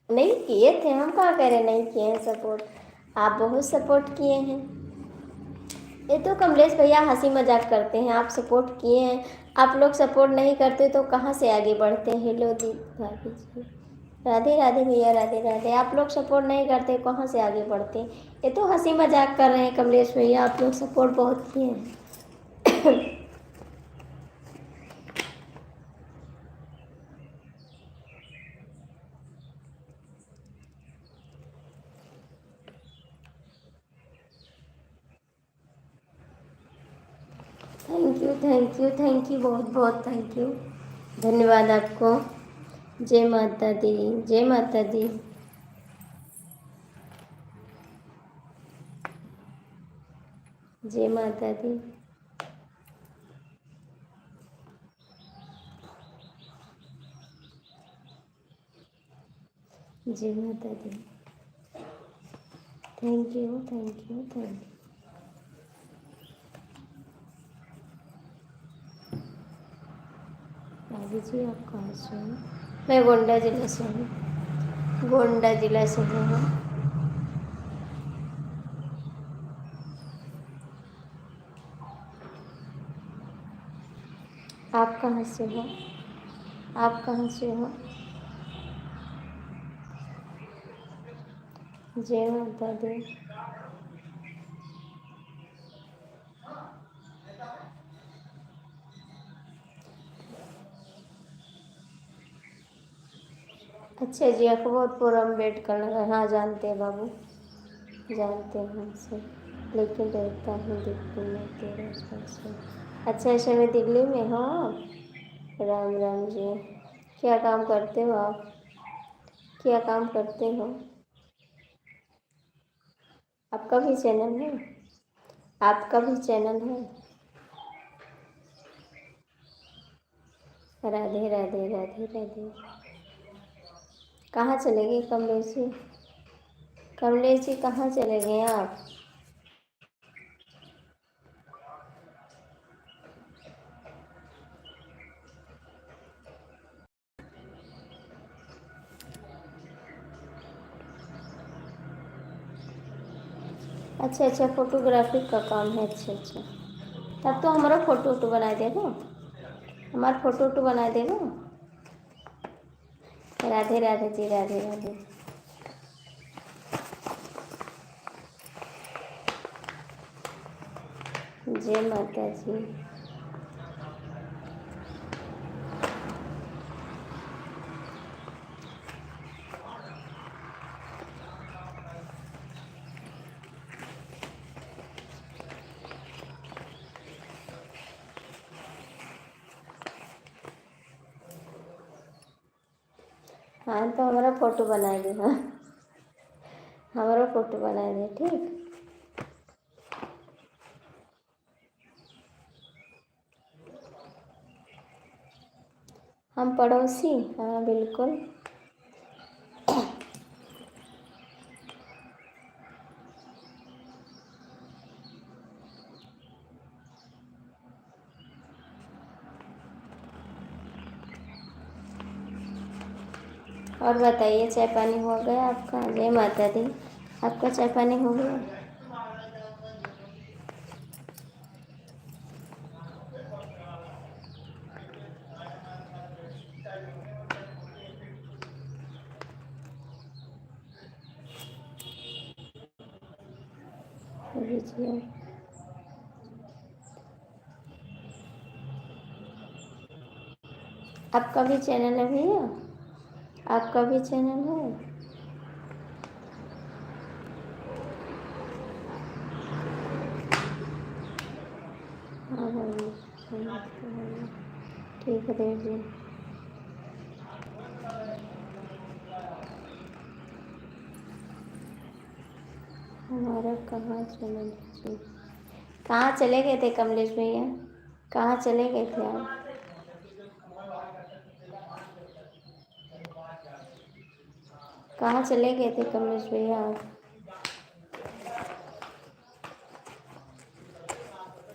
नहीं किए थे, हम कहाँ कह रहे नहीं किए हैं सपोर्ट, आप बहुत सपोर्ट किए हैं। ये तो कमलेश भैया हंसी मजाक करते हैं, आप सपोर्ट किए हैं। आप लोग सपोर्ट नहीं करते तो कहाँ से आगे बढ़ते हैं। हेलो दी भाभी जी, राधे राधे भैया, राधे राधे। आप लोग सपोर्ट नहीं करते कहाँ से आगे बढ़ते हैं। ये तो हंसी मजाक कर रहे हैं कमलेश भैया, आप लोग सपोर्ट बहुत किए हैं। Thank you thank you thank you, बहुत बहुत थैंक यू, धन्यवाद आपको। जय माता दी, जय माता दी। जय माता दी। जय माता दी। Thank you thank you thank you. भाभी जी आप कहाँ से हो? मैं गोंडा जिला से हूँ, गोंडा जिला से हूँ। आप कहाँ से हो? आप कहाँ से हो? जय माता दी। अच्छा जी, अकबरपुर अम्बेडकर नगर, हाँ जानते हैं बाबू, जानते हैं हमसे, लेकिन रहता हूँ दिल्ली में 13 साल से। अच्छा अच्छा, मैं दिल्ली में हूँ आप? राम राम जी। क्या काम करते हो आप? क्या काम करते हो? आपका भी चैनल है? आपका भी चैनल है? राधे राधे राधे राधे। कहाँ चले गए कमलेश जी? कमलेश जी कहाँ चले गए आप? अच्छा अच्छा, फोटोग्राफी का काम है। अच्छा अच्छा, तब तो हमारा फोटो वोटो बना देगा, हमारा फोटो वोटो बना देगा। राधे राधे जी, राधे राधे। जय माता जी। हाँ तो हमारा फोटो बना दे, हाँ हमारा फोटो बना दे, ठीक। हम पड़ोसी, हाँ बिल्कुल। और बताइए, चाय पानी हो गया आपका? जय माता दी। आपका चाय पानी हो गया? लीजिए। आपका भी चैनल है भैया? आपका भी चैनल है? हाँ भाई, ठीक है देव जी। हमारा कहाँ चैनल जी? कहाँ चले गए थे कमलेश भैया? कहाँ चले गए थे आप? कहाँ चले गए थे कमलेश भैया आप?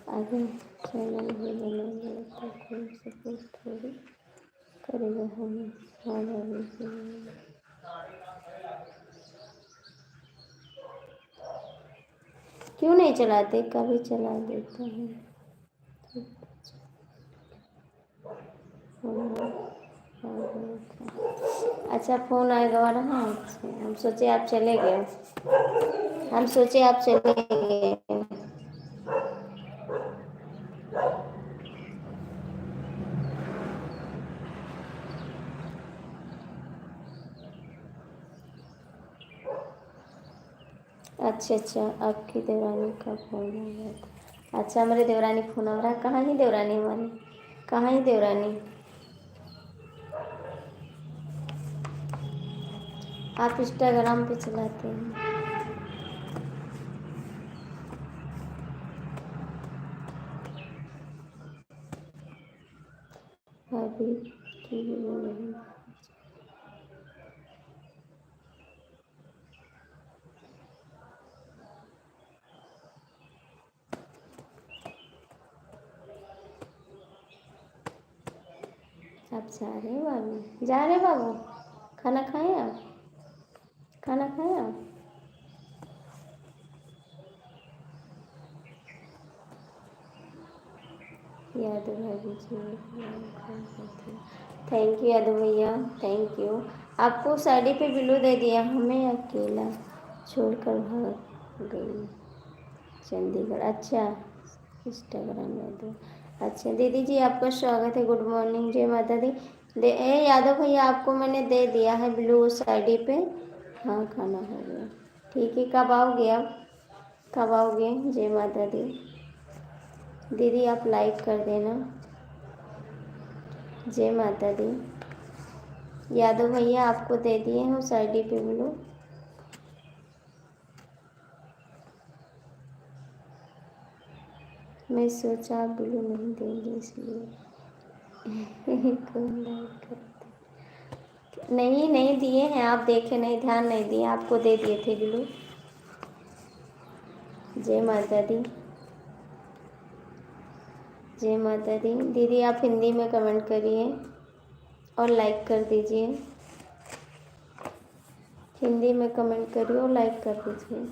आगे चैनल भी बनाएंगे तो कोई सपोर्ट थोड़ी करेगा हमें। हाँ भाभी, क्यों नहीं चलाते? कभी चला देते हैं। अच्छा, फ़ोन आएगा रहा। अच्छा, हम सोचे आप चले गए, हम सोचे आप चले गए। अच्छा अच्छा, आपकी देवरानी का फ़ोन आ गया था। अच्छा, हमारे देवरानी फ़ोन आ रहा है। कहाँ ही देवरानी हमारी? कहाँ ही देवरानी? आप इंस्टाग्राम पे चलाते हैं? अभी की वीडियो नहीं। आप जा रहे हैं बाबू? जा रहे हैं बाबू? खाना खाएं आप? खाना खाएं आप? यादव भाभी जी, थैंक यू यादव भैया, थैंक यू। आपको साड़ी पे बिल्लू दे दिया, हमें अकेला छोड़कर भाग गई चंडीगढ़। अच्छा, इंस्टाग्राम में दो। अच्छा दीदी जी, आपका स्वागत है, गुड मॉर्निंग, जय माता दी। दे यादव भैया, आपको मैंने दे दिया है ब्लू साड़ी पे। हाँ, खाना हो गया, ठीक है। कब आओगे आप? कब आओगे? जय माता दी। दीदी आप लाइक कर देना। जय माता दी। यादव भैया, आपको दे दिए हैं उस आईडी पे ब्लू। मैं सोचा आप ब्लू नहीं देंगे इसलिए कौन लाइक करते? नहीं नहीं दिए हैं, आप देखे नहीं, ध्यान नहीं दिए, आपको दे दिए थे ब्लू। जय माता दी। जय माता दी। दीदी आप हिंदी में कमेंट करिए और लाइक कर दीजिए। हिंदी में कमेंट करिए और लाइक कर दीजिए।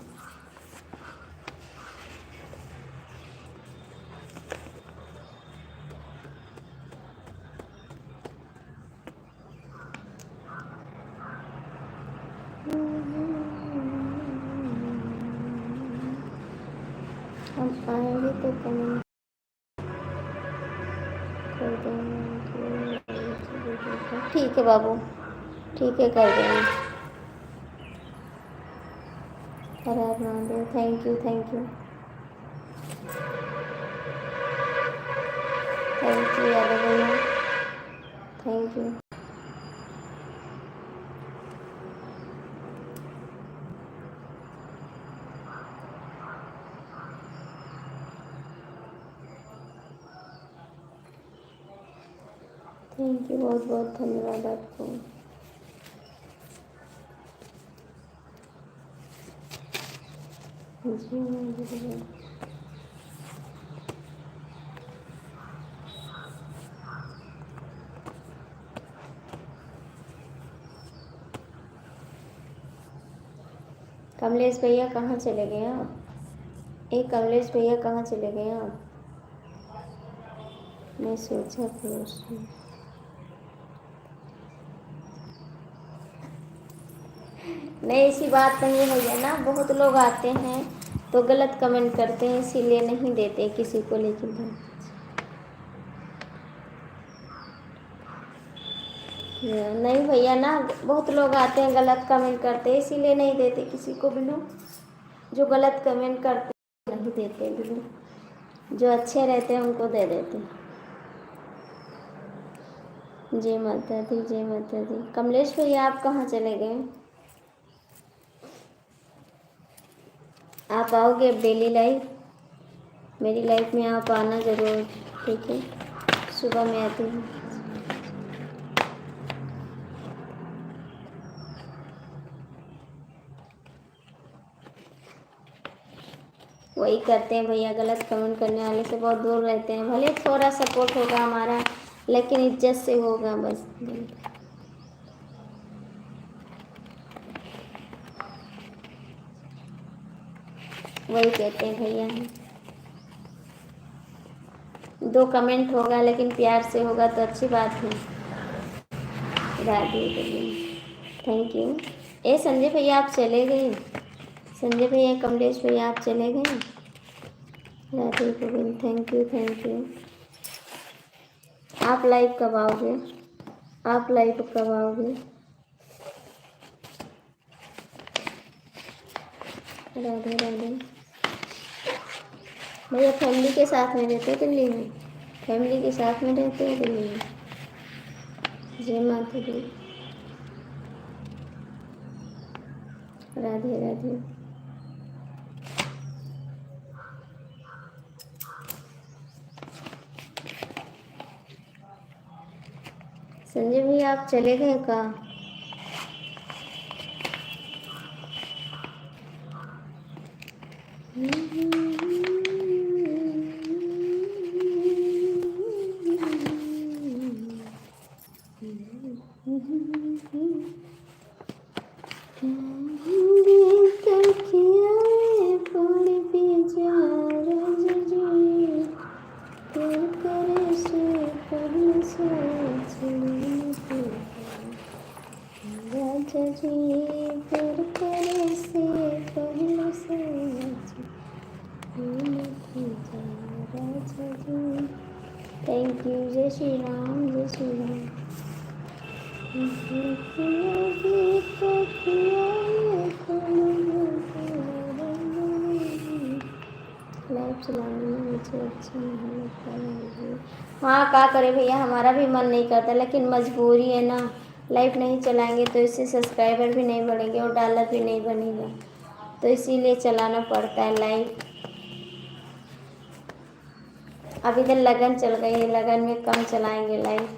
देते हैं। ठीक है बाबू, ठीक है, कर देंगे। हर हर Mahadev. Thank you, thank you, thank you Yadav भैया, थैंक यू। थैंक यू, बहुत बहुत धन्यवाद आपको। जी कमलेश भैया कहाँ चले गए आप? कमलेश भैया कहाँ चले गए आप? मैं सोचा नहीं, ऐसी बात नहीं है भैया ना, बहुत लोग आते हैं तो गलत कमेंट करते हैं, इसीलिए नहीं देते किसी को। लेकिन नहीं भैया ना, बहुत लोग आते हैं गलत कमेंट करते हैं, इसीलिए नहीं देते किसी को भी। लोग जो गलत कमेंट करते नहीं देते भी, जो अच्छे रहते हैं उनको दे देते हैं। जय माता दी, जय माता दी। कमलेश भैया आप कहाँ चले गए? आप आओगे अब डेली लाइफ, मेरी लाइफ में आप आना ज़रूर, ठीक है? सुबह में आती हूँ। वही करते हैं भैया, गलत कमेंट करने वाले से बहुत दूर रहते हैं। भले थोड़ा सपोर्ट होगा हमारा, लेकिन इज्जत से होगा बस। वही कहते हैं भैया, दो कमेंट होगा लेकिन प्यार से होगा तो अच्छी बात है। Radhe thank you. संजय भैया आप चले गए? संजय भैया, कमलेश भैया आप चले गए? Radhe Govind, thank you, thank you. आप लाइव कब आओगे? आप लाइव कब आओगे? राधे राधे। भैया फैमिली के साथ में रहते हो दिल्ली में? फैमिली के साथ में रहते हो दिल्ली में? जय माता दी। राधे राधे। संजय भैया आप चले गए का? Thank you. जय श्री राम, जय श्री राम। लाइफ चलाने में मुझे अच्छा नहीं लगता। हाँ क्या करें भैया, हमारा भी मन नहीं करता, लेकिन मजबूरी है ना। लाइफ नहीं चलाएंगे तो इससे सब्सक्राइबर भी नहीं बढ़ेंगे और डॉलर भी नहीं बनेगा, तो इसीलिए चलाना पड़ता है लाइफ। अब इधर लगन चल गई है, लगन में कम चलाएंगे लाइफ,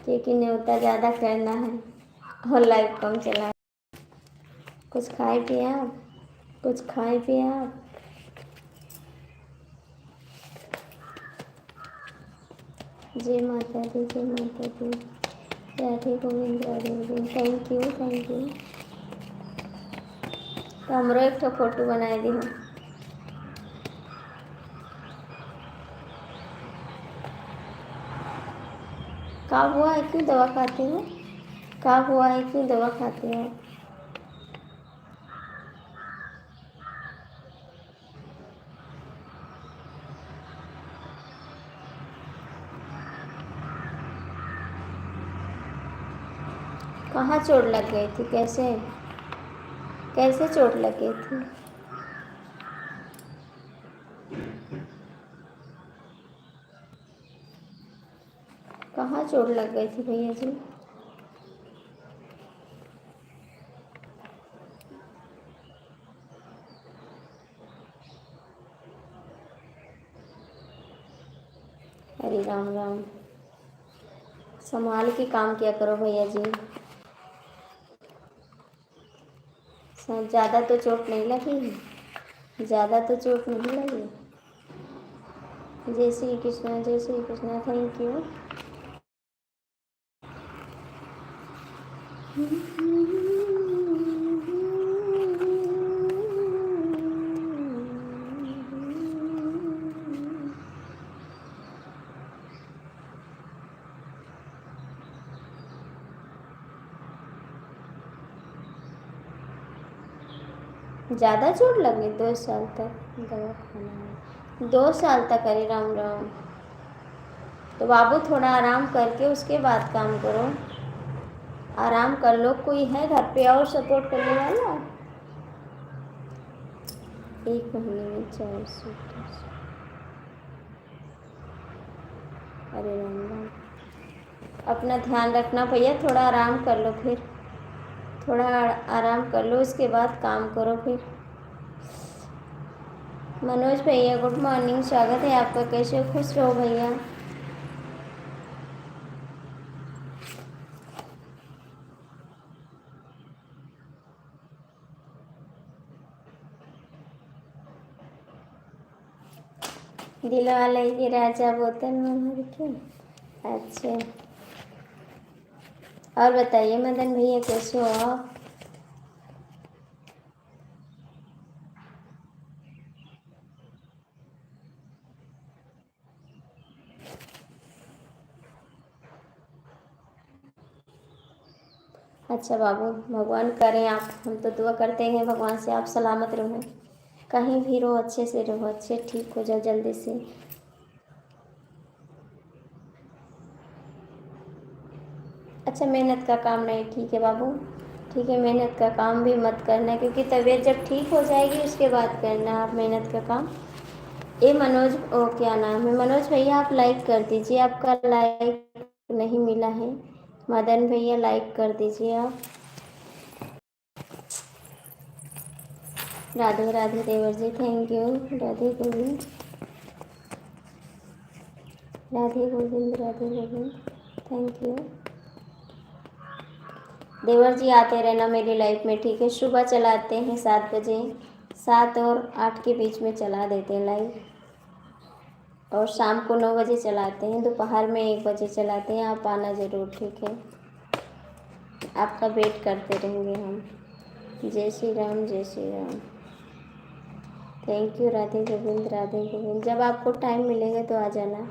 क्योंकि न्योता ज़्यादा करना है और लाइफ कम चलाए। कुछ खाए पिए आप? कुछ खाए पिए आप? जय माता दी, जय माता दी। Radhe Govind, Radhe Govind. Thank you, thank you. तो हमरो एक ठो फोटो बनाए दी हो। का हुआ है, क्यों दवा खाते हो? का हुआ है, क्यों दवा खाते हो? कहाँ चोट लग गई थी? कैसे कैसे चोट लग गई थी? कहाँ चोट लग गई थी भैया जी? हरे राम राम। संभाल के काम किया करो भैया जी। ज़्यादा तो चोट नहीं लगी? ज़्यादा तो चोट नहीं लगी? जय श्री कृष्णा, जय श्री कृष्णा। Thank you. ज़्यादा चोट लगी? 2 साल तक दवा खाना? 2 साल तक? अरे राम राम। तो बाबू थोड़ा आराम करके उसके बाद काम करो। आराम कर लो। कोई है घर पे और सपोर्ट करने वाला? 1 महीने में 400। अरे राम राम। अपना ध्यान रखना भैया। थोड़ा आराम कर लो फिर। थोड़ा आराम कर लो, उसके बाद काम करो फिर। मनोज भैया गुड मॉर्निंग, स्वागत है आपका। कैसे हो? खुश रहो भैया। दिल वाले की राजा बोतल में भर के। अच्छा, और बताइए मदन भैया कैसे हो आप? अच्छा बाबू, भगवान करें आप, हम तो दुआ करते हैं भगवान से आप सलामत रहो, कहीं भी रहो, अच्छे से रहो, अच्छे ठीक हो जाओ जल्दी से। अच्छा, मेहनत का काम नहीं, ठीक है बाबू, ठीक है। मेहनत का काम भी मत करना, क्योंकि तबीयत जब ठीक हो जाएगी उसके बाद करना आप मेहनत का काम। ए मनोज, ओ क्या नाम है मनोज भैया, आप लाइक कर दीजिए, आपका लाइक नहीं मिला है। मदन भैया लाइक कर दीजिए आप। राधे राधे देवर जी, thank you. Radhe Govind, Radhe Govind, Radhe Govind, thank you. देवर जी आते रहना मेरी लाइफ में, ठीक है। सुबह चलाते हैं 7 बजे, 7 और 8 के बीच में चला देते हैं लाइव, और शाम को 9 बजे चलाते हैं, दोपहर में 1 बजे चलाते हैं। आप आना ज़रूर, ठीक है। आपका वेट करते रहेंगे हम। जय श्री राम, जय श्री राम। Thank you Radhe Govind, Radhe Govind. जब आपको टाइम मिलेगा तो आ जाना।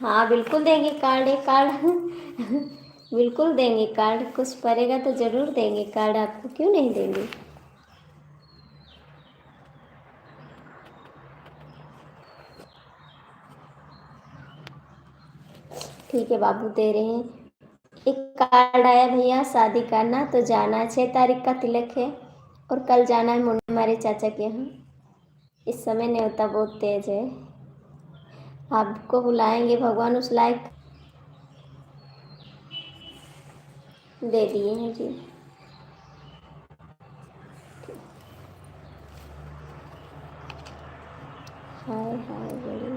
हाँ बिल्कुल देंगे कार्ड, एक कार्ड बिल्कुल देंगे कार्ड, कुछ पड़ेगा तो ज़रूर देंगे कार्ड आपको, क्यों नहीं देंगे। ठीक है बाबू, दे रहे हैं। एक कार्ड आया भैया, शादी करना तो जाना है, 6 तारीख का तिलक है, और कल जाना है मुंडे हमारे चाचा के यहाँ। इस समय न्योता बहुत तेज है, आपको बुलाएंगे, भगवान उस लायक दे दिए हैं जी। हाय हाय बड़ी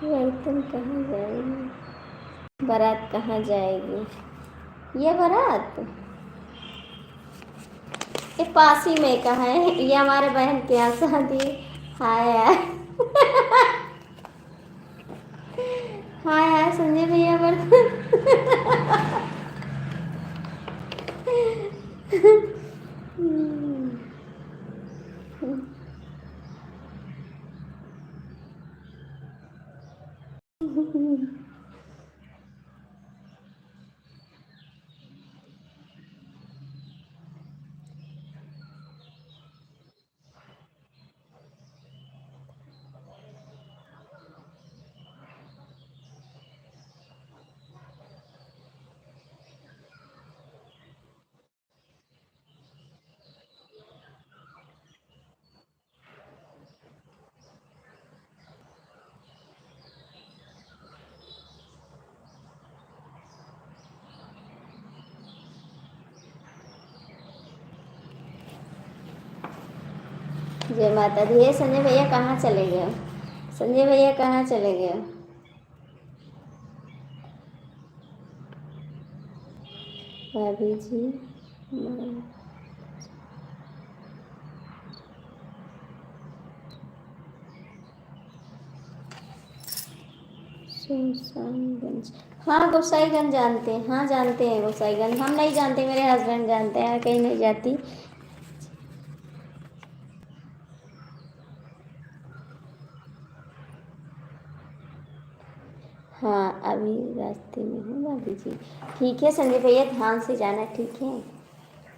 बर्तन कहाँ जाएंगे? बारात कहाँ जाएगी? ये बारात ये पास ही में कहाँ है? ये हमारे बहन के यहाँ शादी। हाय हाय हाय हाय संजय भैया बर्तन जय माता दी। ये संजय भैया कहाँ चले गए? संजय भैया कहाँ चले गए? भाभी जी गोसाईगंज। हाँ गोसाईगंज जानते हैं, हाँ जानते हैं गोसाईगंज। हम नहीं जानते, मेरे हस्बैंड जानते हैं, कहीं नहीं जाती। हाँ अभी रास्ते में हूँ भाभी जी। ठीक है संजय भैया, ध्यान से जाना, ठीक है?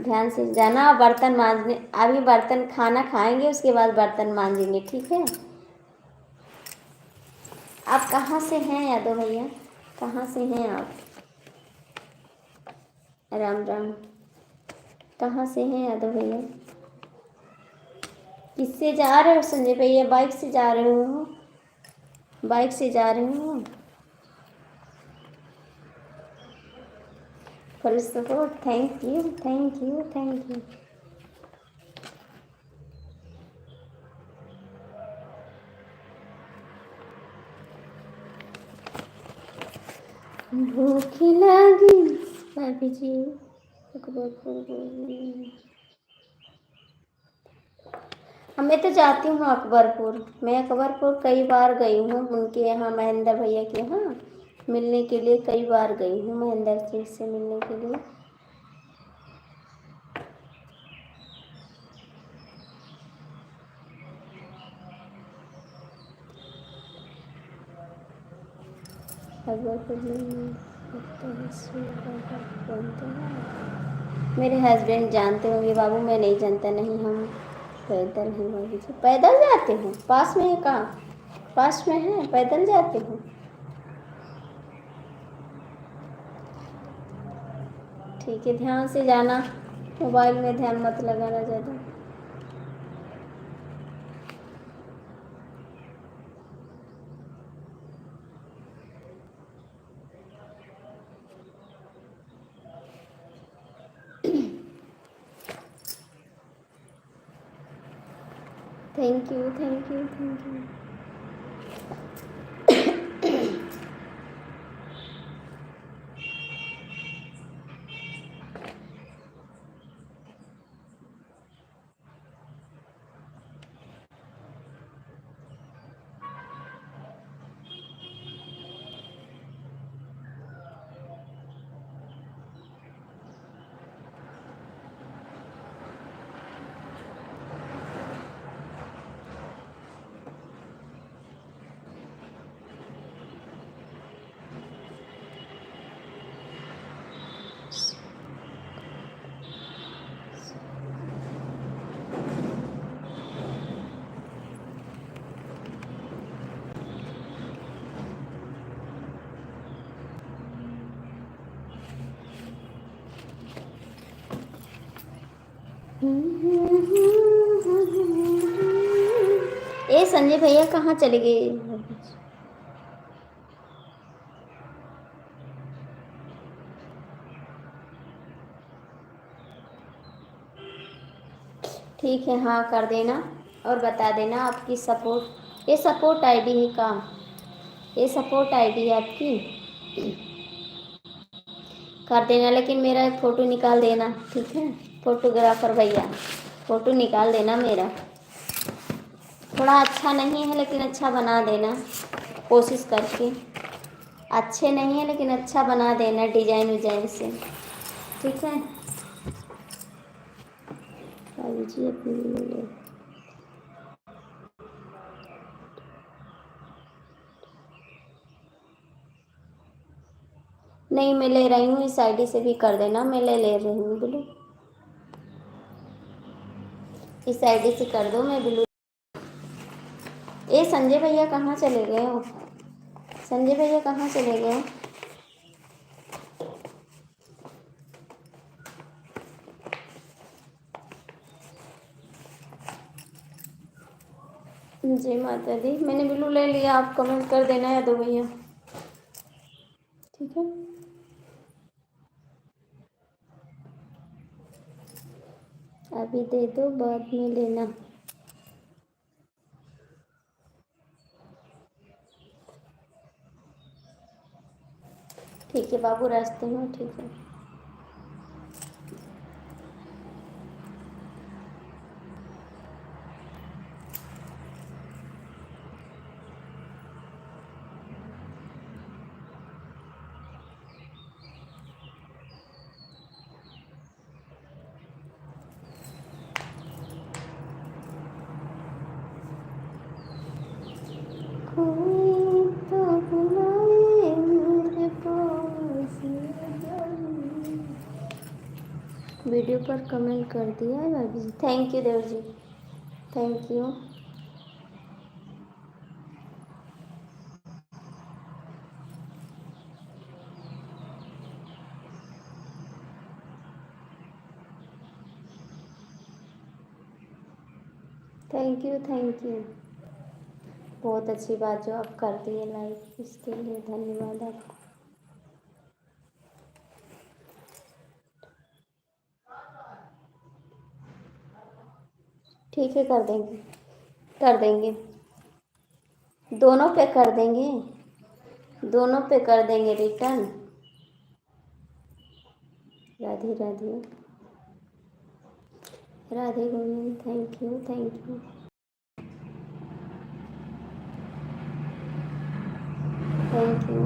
ध्यान से जाना। और बर्तन मांजने, अभी बर्तन खाना खाएंगे उसके बाद बर्तन मांजेंगे, ठीक है? आप कहाँ से हैं यादव भैया? कहाँ से हैं आप? राम राम। कहाँ से हैं यादव भैया? किससे जा रहे हो संजय भैया? बाइक से जा रहे हो? बाइक से जा रहे हो? For support, thank you thank you thank you. भूख लगी भाभी जी। मैं तो जाती हूँ अकबरपुर। मैं अकबरपुर कई बार गई हूँ, उनके यहाँ महेंद्र भैया के यहाँ मिलने के लिए कई बार गई हूँ, महेंद्र जी से मिलने के लिए। अकबरपुर मेरे हस्बैंड जानते होंगे बाबू, मैं नहीं जानता। नहीं हम पैदल हैं भाभी जी। पैदल जाते हो? पास में है? कहाँ पास में है? पैदल जाते हो? ठीक है, ध्यान से जाना, मोबाइल में ध्यान मत लगाना ज़्यादा। Thank you thank you thank you. ए संजय भैया कहाँ चले गए? ठीक है, हाँ कर देना और बता देना आपकी सपोर्ट। ये सपोर्ट आईडी है का? ये सपोर्ट आईडी है आपकी? कर देना, लेकिन मेरा एक फ़ोटो निकाल देना, ठीक है? फोटोग्राफर भैया, फ़ोटो निकाल देना मेरा। थोड़ा अच्छा नहीं है लेकिन अच्छा बना देना कोशिश करके। अच्छे नहीं है लेकिन अच्छा बना देना डिजाइन विजाइन से, ठीक है? जी अपनी नहीं, मैं ले रही हूँ, इस आईडी से भी कर देना, मैं ले रही हूँ बिल्लू, इस आईडी से कर दो, मैं बिल्लू। ए संजय भैया कहाँ चले गए हो? संजय भैया कहाँ चले गए हो? जय माता दी। मैंने बिल्लू ले लिया, आप कमेंट कर देना या दो भैया, ठीक है? अभी दे दो, बाद में लेना। ठीक है बाबू, रास्ते में, ठीक है। कोई तो बुलाए मेरे पास, वीडियो पर कमेंट कर दिया है भाभी जी, thank you Dev ji, thank you. Thank you, thank you, बहुत अच्छी बात जो आप कर दिए लाइक, इसके लिए धन्यवाद आपको। ठीक है, कर देंगे, कर देंगे, दोनों पे कर देंगे, दोनों पे कर देंगे return. Radhe Radhe, Radhe Govind, thank you, thank you, thank you.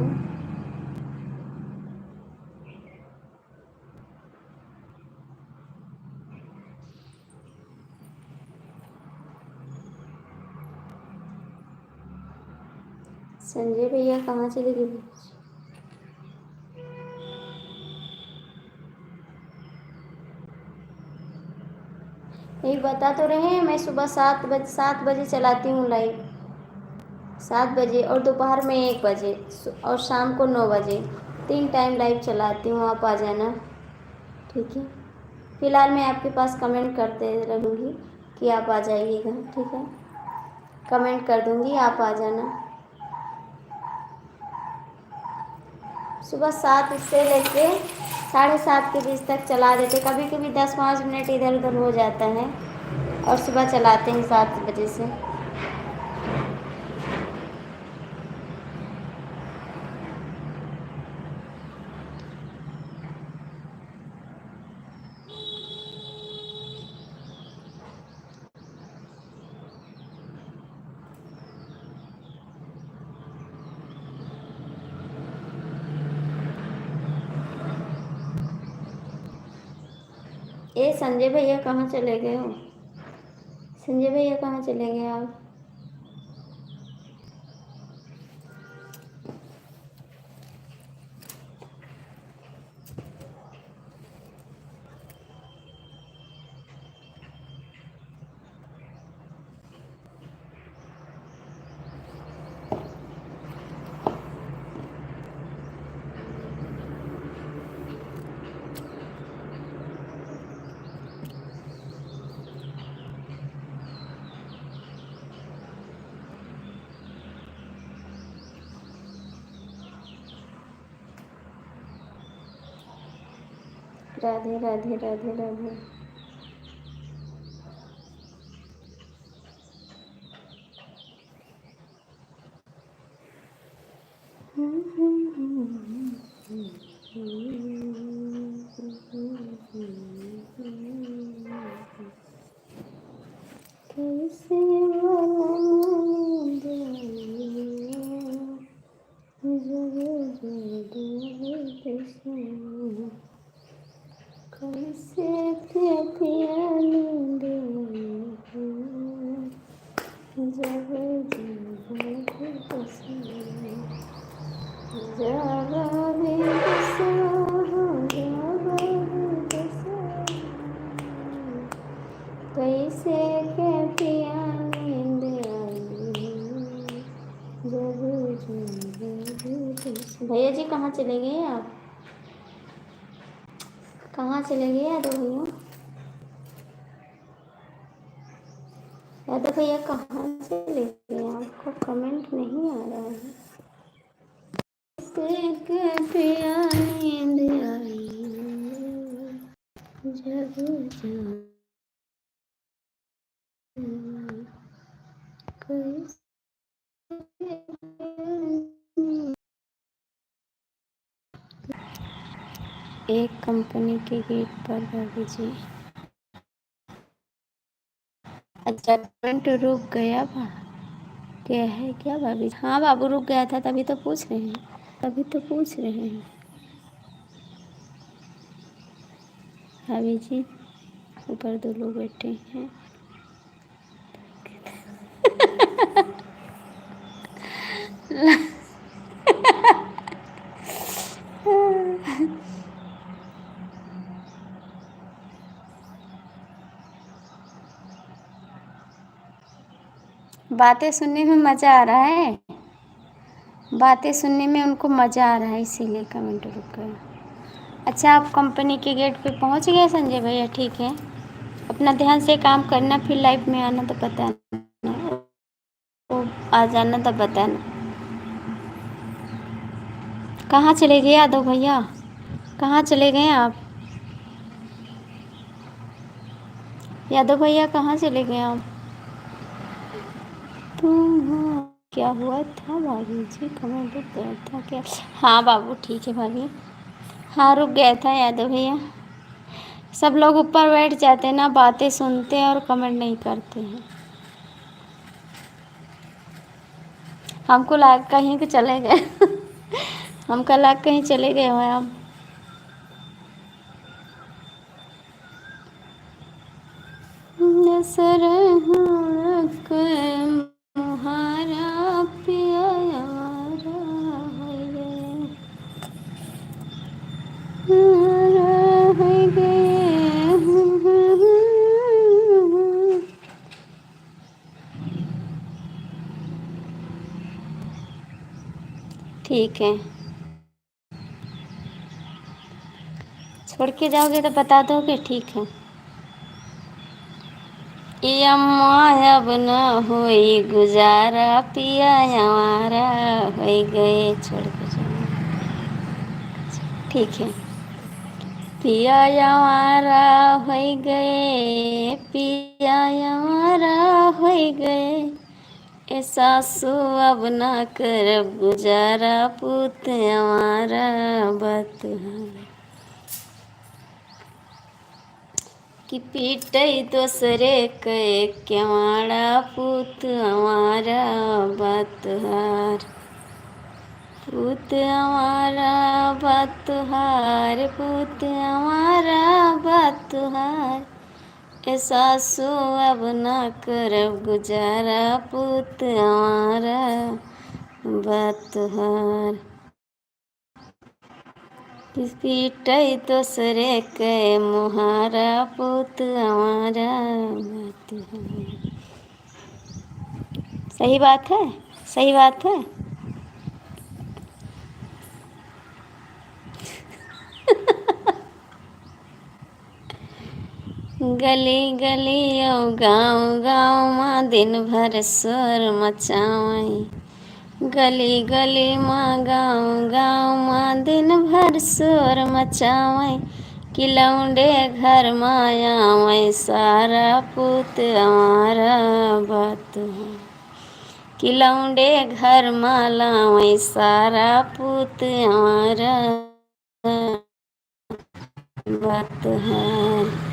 Sanjay भैया कहाँ चले गए? यही बता तो रहे हैं, मैं सुबह 7 बजे चलाती हूँ लाइव, 7 बजे, और दोपहर में 1 बजे, और शाम को 9 बजे, 3 टाइम लाइव चलाती हूँ, आप आ जाना, ठीक है? फिलहाल मैं आपके पास कमेंट करते रहूँगी कि आप आ जाइएगा, ठीक है? कमेंट कर दूँगी, आप आ जाना। सुबह 7 से लेके 7:30 के बीच तक चला देते, कभी कभी 10-5 मिनट इधर उधर हो जाता है, और सुबह चलाते हैं 7 बजे से। ए संजय भैया कहाँ चले गए हो? संजय भैया कहाँ चले गए आप? राधे राधे, राधे राधे। कैसे के पिया नींद आई जब भैया जी कहाँ चले गए आप? कहाँ चले गए यादव भैया? यादव भैया कहाँ चले गए? आपको कमेंट नहीं आ रहा है। कैसे के पिया नींद आई जब एक कंपनी के गेट पर भाभी जी। अच्छा करंट रुक गया क्या है क्या भाभी? हाँ बाबू रुक गया था, तभी तो पूछ रहे हैं, तभी तो पूछ रहे हैं भाभी जी। ऊपर दो लोग बैठे हैं। बातें सुनने में मज़ा आ रहा है, बातें सुनने में उनको मज़ा आ रहा है, इसीलिए कमेंट रुक गया। अच्छा आप कंपनी के गेट पे पहुंच गए संजय भैया? ठीक है, अपना ध्यान से काम करना, फिर लाइव में आना तो बताना, वो आ जाना तब बताना। कहाँ चले गए यादव भैया? कहाँ चले गए आप? यादव भैया कहाँ चले गए आप? तुम क्या हुआ था भाभी जी? कमेंट रुक गया था क्या? हाँ बाबू ठीक है भाभी। हाँ रुक गया था यादव भैया। सब लोग ऊपर बैठ जाते हैं ना, बातें सुनते हैं और कमेंट नहीं करते हैं। हमको लगा कहीं के चले गए हमको लगा कहीं चले गए हो आप। सरहक मुहारा पिया यारा है गए। ठीक है, छोड़ के जाओगे तो बता दोगे? ठीक है। यम्मा अब न होई गुजारा पिया हमारा हो गए, छोड़ के जाओ। ठीक है। पिया हमारा हो गए, पिया हमारा हो गए, ए सासू अब ना करब गुजारा, पुत हमारा बात है कि पीटई दूसरे के क्याड़ा, पुत हमारा बात हार, पुत हमारा बात हार, पुत हमारा बात हार, ए सासू अब ना करब गुजारा, पुत हमारा बात हार, पीटई दूसरे के मुहारा, पुत हमारा बात हार। सही बात है, सही बात है। गली गली और गाँव गाँव माँ दिन भर शोर मचावई, गली गली माँ गाँव गाँव माँ दिन भर शोर मचावई, कि लौंडे घर माया मैं सारा, पुत हमारा बात है कि लौंडे घर माला मैं सारा, पुत हमारा बात है,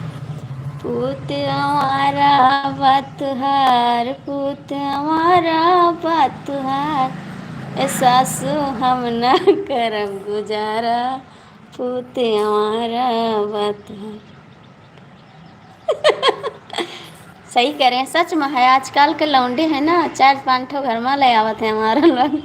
पुत हमारा बात हार, पुत हमारा बात हार, ए सासू हम न करब गुजारा, पुत हमारा बात हार। सही कह रहे हैं, सच में है। आजकल के लौंडे हैं ना, 4-5 ठो घर में ले आवत है हमारा लोग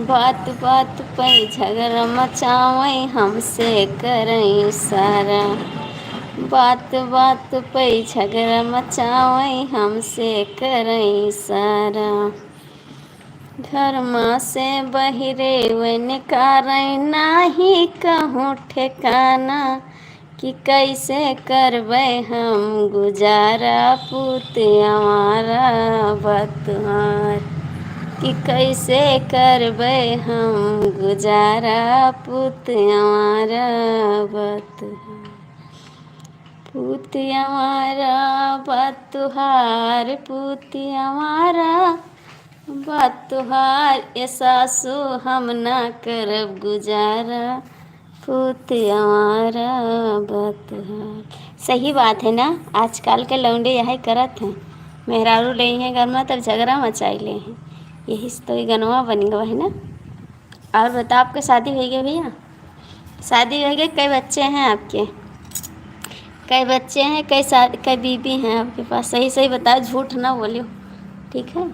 बात बात पे झगड़ा मचावे हमसे करई सारा। बात बात पे झगड़ा मचावे हमसे करई सारा। घर में से बहिरे वे निकारे नाही कहूँ ठिकाना। कि कैसे करबे हम गुजारा पुत हमारा बतहार। कि कैसे करबे हम गुजारा पुत हमारा बतहार। पुत हमारा बतहार पुत हमारा बतहार। ये सासू हम ना करब गुजारा पुत हमारा बतहार। सही बात है ना। आजकल के लौंडे यही करत हैं। मेहरारू ले हैं घर में तब झगड़ा मचाई ले हैं। यही तो ये गनवा बन गया है ना। और बता, आपके शादी हो गई भैया? शादी हो गई? कई बच्चे हैं आपके? कई बच्चे हैं? कई बीबी हैं आपके पास? सही सही बताओ, झूठ ना बोलियो, ठीक है।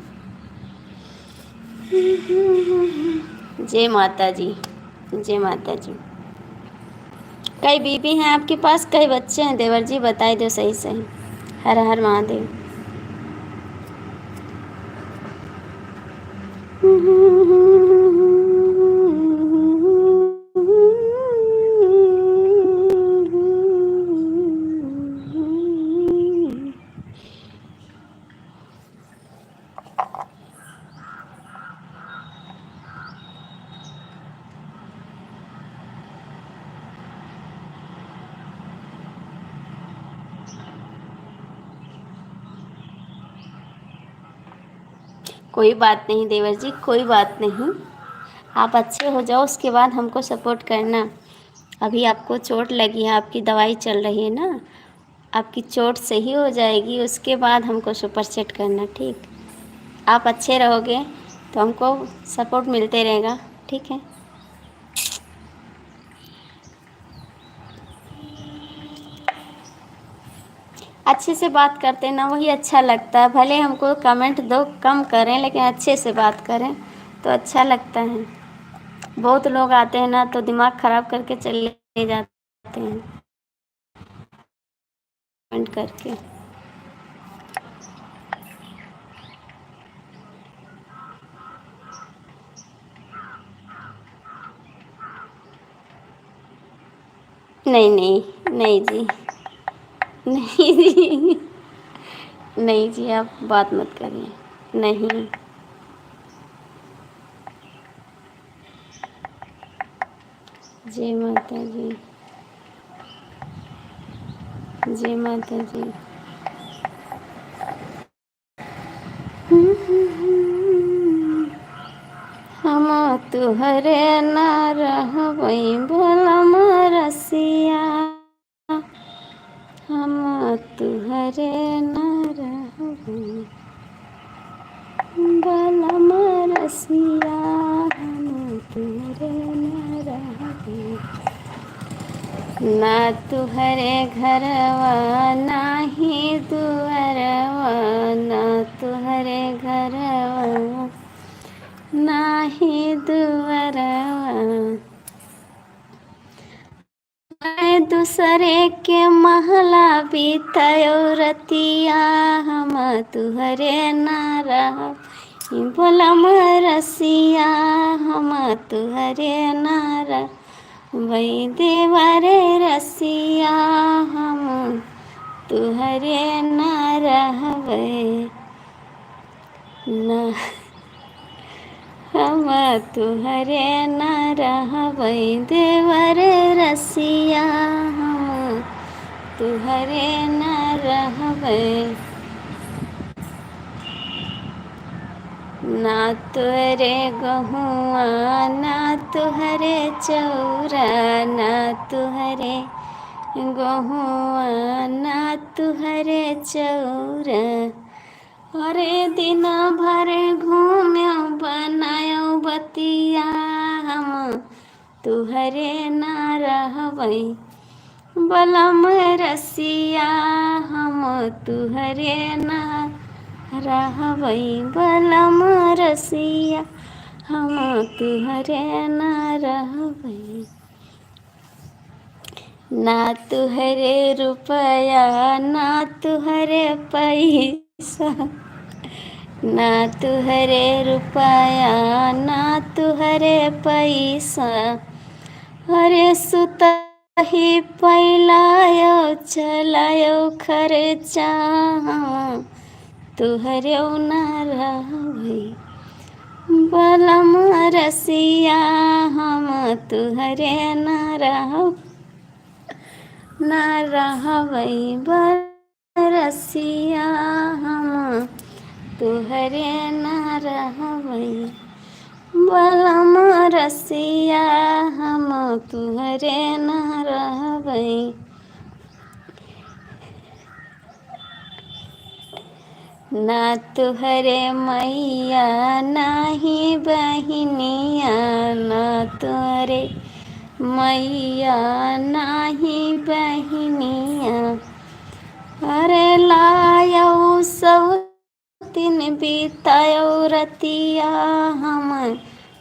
जय माता जी, जय माता जी। कई बीबी हैं आपके पास? कई बच्चे हैं देवर जी? बताई दो सही सही। हर हर महादेव। कोई बात नहीं देवर जी, कोई बात नहीं। आप अच्छे हो जाओ, उसके बाद हमको सपोर्ट करना। अभी आपको चोट लगी है, आपकी दवाई चल रही है ना। आपकी चोट सही हो जाएगी, उसके बाद हमको सुपर सेट करना, ठीक। आप अच्छे रहोगे तो हमको सपोर्ट मिलते रहेगा, ठीक है। अच्छे से बात करते ना, वही अच्छा लगता है। भले हमको कमेंट दो कम करें, लेकिन अच्छे से बात करें तो अच्छा लगता है। बहुत लोग आते हैं ना तो दिमाग ख़राब करके चले जाते हैं कमेंट करके। नहीं नहीं नहीं जी, नहीं जी, नहीं जी, आप बात मत करिए। नहीं, जय माता जी, जय माता जी। हम तुहरे ना रहबई भोलम रसिया। हम तुहरे ना रहबई भोलम रसिया। हम तुहरे ना रहबई। ना तुहरे घरवा नाही दुअरवा। ना तुहरे घरवा नाही दुअरवा। मैं दूसरे के महला बीतयो रतिया। हम तुहरे ना रहबई भोलम रसिया। हम तुहरे ना रहबई देवरे रसिया। हम तुहरे ना रहबई ना। हम तुहरे ना रहबई देवर रसिया। हम तुहरे ना रहबई। ना तुहरे गहुआ ना तुहरे चौरा। ना तुहरे गहुआ ना तुहरे चौरा। अरे दिन भर घूम्यो बनायो बतिया। हम तुहरे ना रहबई बलम रसिया। हम तुहरे ना रहबई बलम रसिया हम तुहरे न रहबई। ना तुहरे रुपया ना तुहरे पैसा, ना तुहरे रुपया ना तुहरे पैसा, अरे सुतही पैलायो चलायो खर्चा तुहरे न रहबई बलम रसिया हम तुहरे न रहबई रसिया हम तुहरे न रहबई बलम रसिया हम तुहरे न रहबई। ना तुहरे मैया नाही बहिनिया, ना तुहरे मैया नाही बहिनिया, अरे लायौ सब दिन बीतायो रतिया हम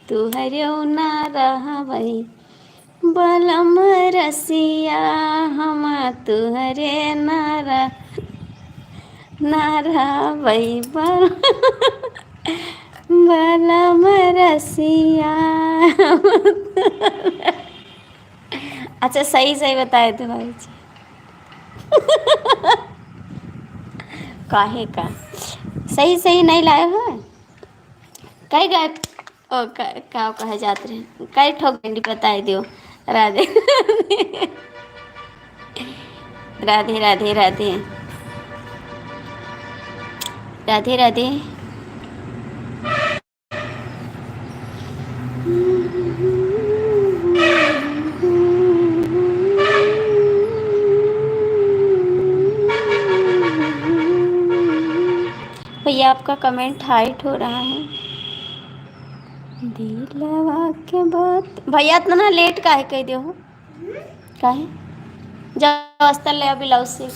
तुहरे न रहबई बलम रसिया हम तुहरे न रहबई बलम रसिया। अच्छा सही सही बताए थे भाई जी। काहे का सही सही नहीं लाए हो कई गए ओ क्या कहे जाते रहे कई ठोक डंडी बताए दियो। राधे राधे राधे राधे राधे राधे। भैया आपका कमेंट हाइट हो रहा है। दिलवा के बात भैया इतना लेट काहे कह दियो हो काहे जब अस्तर ले ब्लाउज सीख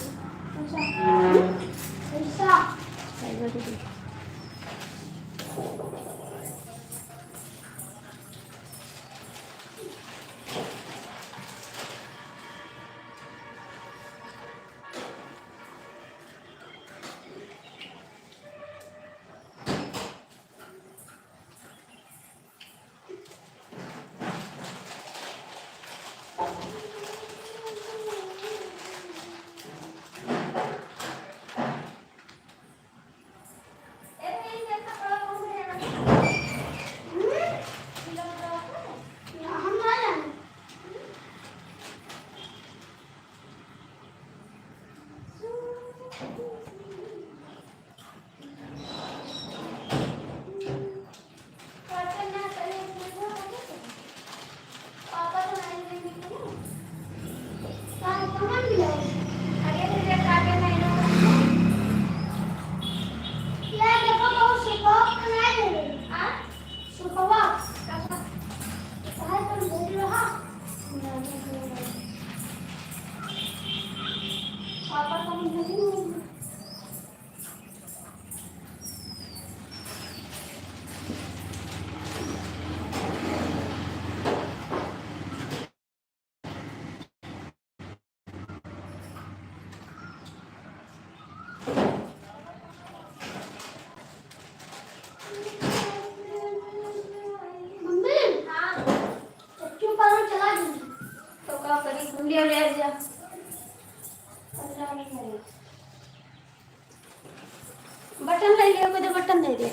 बटन ले लियो मुझे बटन दे दे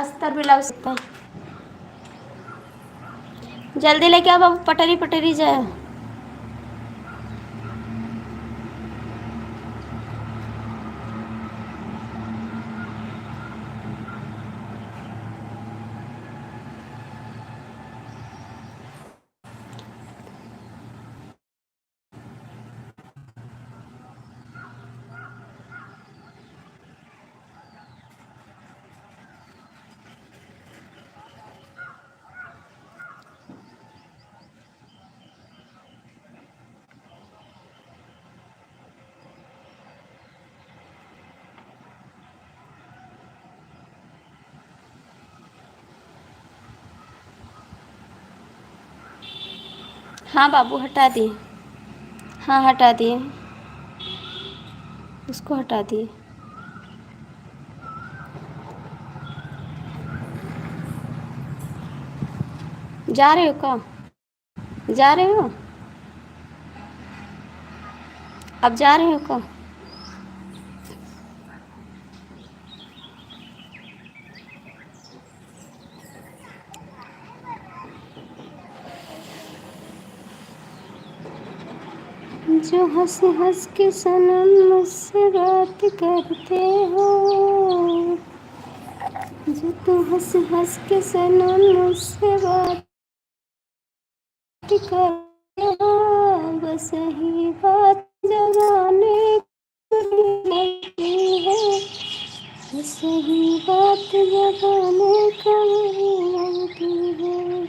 अस्तर ब्लाउज सीखता है जल्दी लेके आओ बाबू पटरी पटरी जाए। हाँ बाबू हटा दिए। हाँ हटा दिए, उसको हटा दिए। जा रहे हो क्या? जा रहे हो? अब जा रहे हो क्या? जो हंस हंस के सनम मुझसे बात करते हो, जो तुम हंस हंस के सनम मुझसे बात करते हो, बस यही बात जगाने को लगती है, बस यही बात जगाने को लगती है।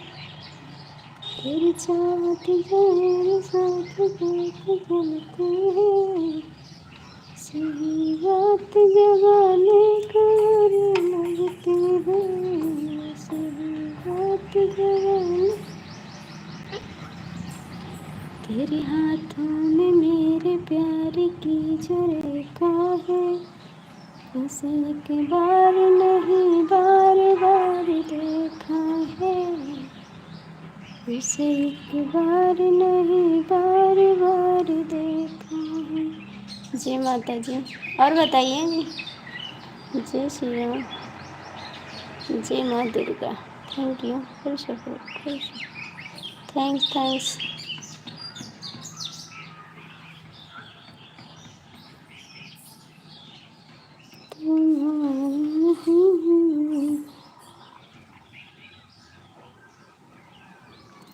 तेरी चाहत जो मेरे साथ बहुत जलती है, सही बात जगाने को लगती है, सही बात जगाने। तेरे हाथों में मेरे प्यार की जो रेखा है, उसे एक बार नहीं बार बार देखा है, उसे एक बार नहीं बार बार देखा है। जय माता जी। और बताइए जी। जय श्री राम। जय माँ Durga. Thank you, full support, full support. Thanks thanks.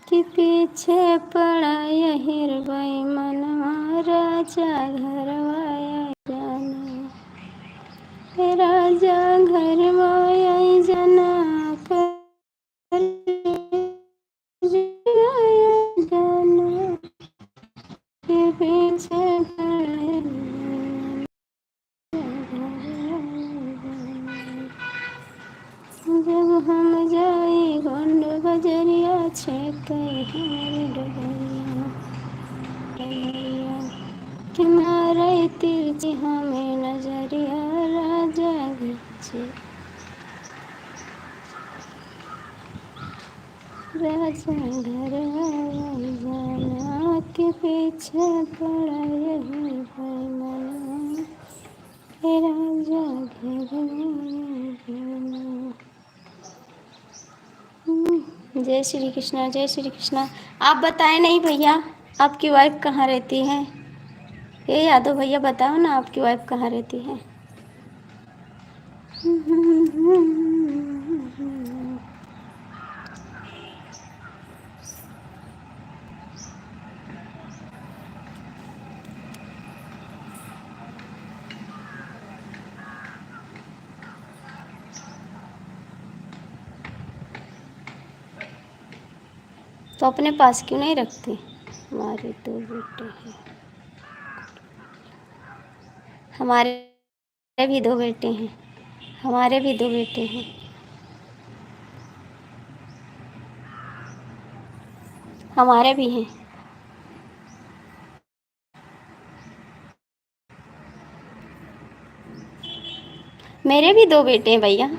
कि पीछे पड़ा यही बेईमानवा, राजा घरवाया जाना, राजा घरवाया जाना कर जाना, के पीछे जब हम जाए गोंड बजरिया छेके हमारे डगरिया, डगरिया किनारे तिरछी हमें नजरिया, राजा घिचे राजा घर आई जाना, के पीछे पड़ा यही बेईमाना, राजा घर आई जाना। जय श्री कृष्णा, जय श्री कृष्णा। आप बताएं नहीं भैया, आपकी वाइफ कहाँ रहती है? ये यादव भैया बताओ ना, आपकी वाइफ कहाँ रहती है? तो अपने पास क्यों नहीं रखते? हमारे दो बेटे हैं, हमारे भी दो बेटे हैं, हमारे भी दो बेटे हैं। हमारे भी हैं। मेरे भी दो बेटे हैं भैया।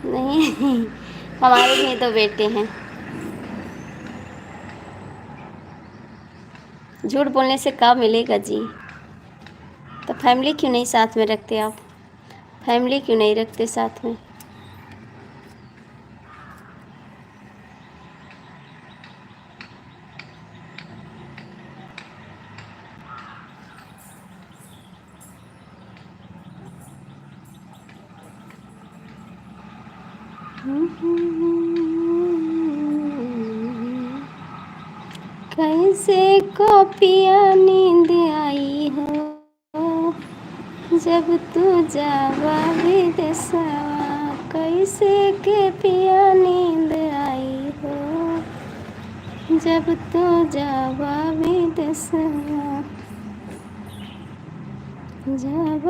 नहीं हमारे भी दो बेटे हैं। झूठ बोलने से क्या मिलेगा जी? तो फैमिली क्यों नहीं साथ में रखते आप? फैमिली क्यों नहीं रखते साथ में? कैसे को पिया नींद आई हो, जब तू जावा विदेशवा, कैसे के पिया नींद आई हो, जब तू जावा विदेशवा। जब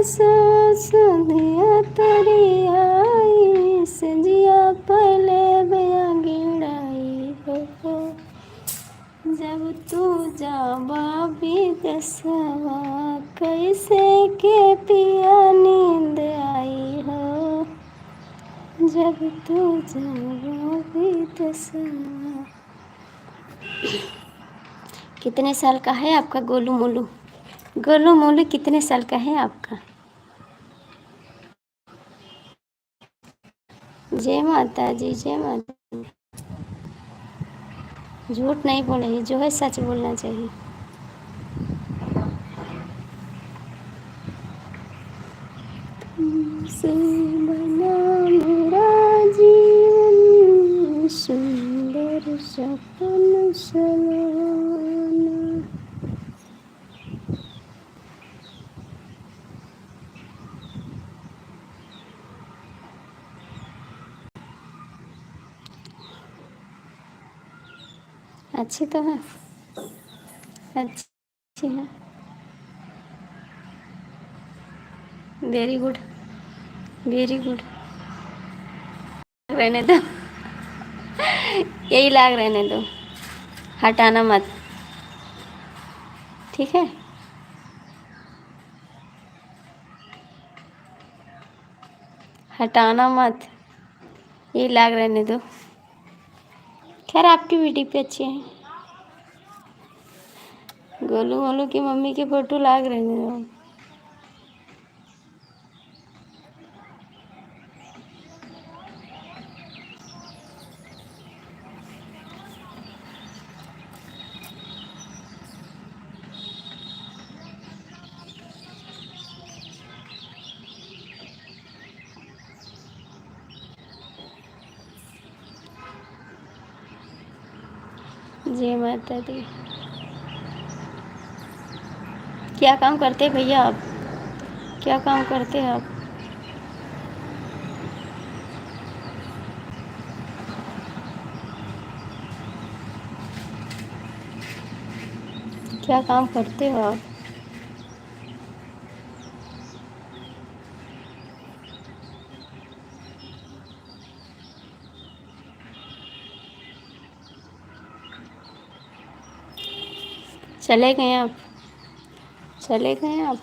सुनिया तरी आई संजिया पहले बया गिड़ाई हो। जब तू जाबा विदेशवा कैसे के पिया नींद आई हो। जब तू जाबा विदेशवा। कितने साल का है आपका गोलू मोलू? गोलू मोलू कितने साल का है आपका? जय माता जी, जय माता जी। झूठ नहीं बोले, जो है सच बोलना चाहिए। तुमसे बना मेरा जीवन सुंदर सपन सलोना। अच्छी तो है, अच्छी है। Very good, very good. रहने दो, यही लाग रहने दो, हटाना मत, ठीक है। हटाना मत, यही लाग रहने दो। खैर आपकी भी डीपी अच्छी है। गोलू मोलू की मम्मी की फोटो लाग रहने दो। जय माता दी। क्या काम करते हैं भैया आप? क्या काम करते हैं आप? क्या काम करते हो आप? चले गए आप? चले गए आप?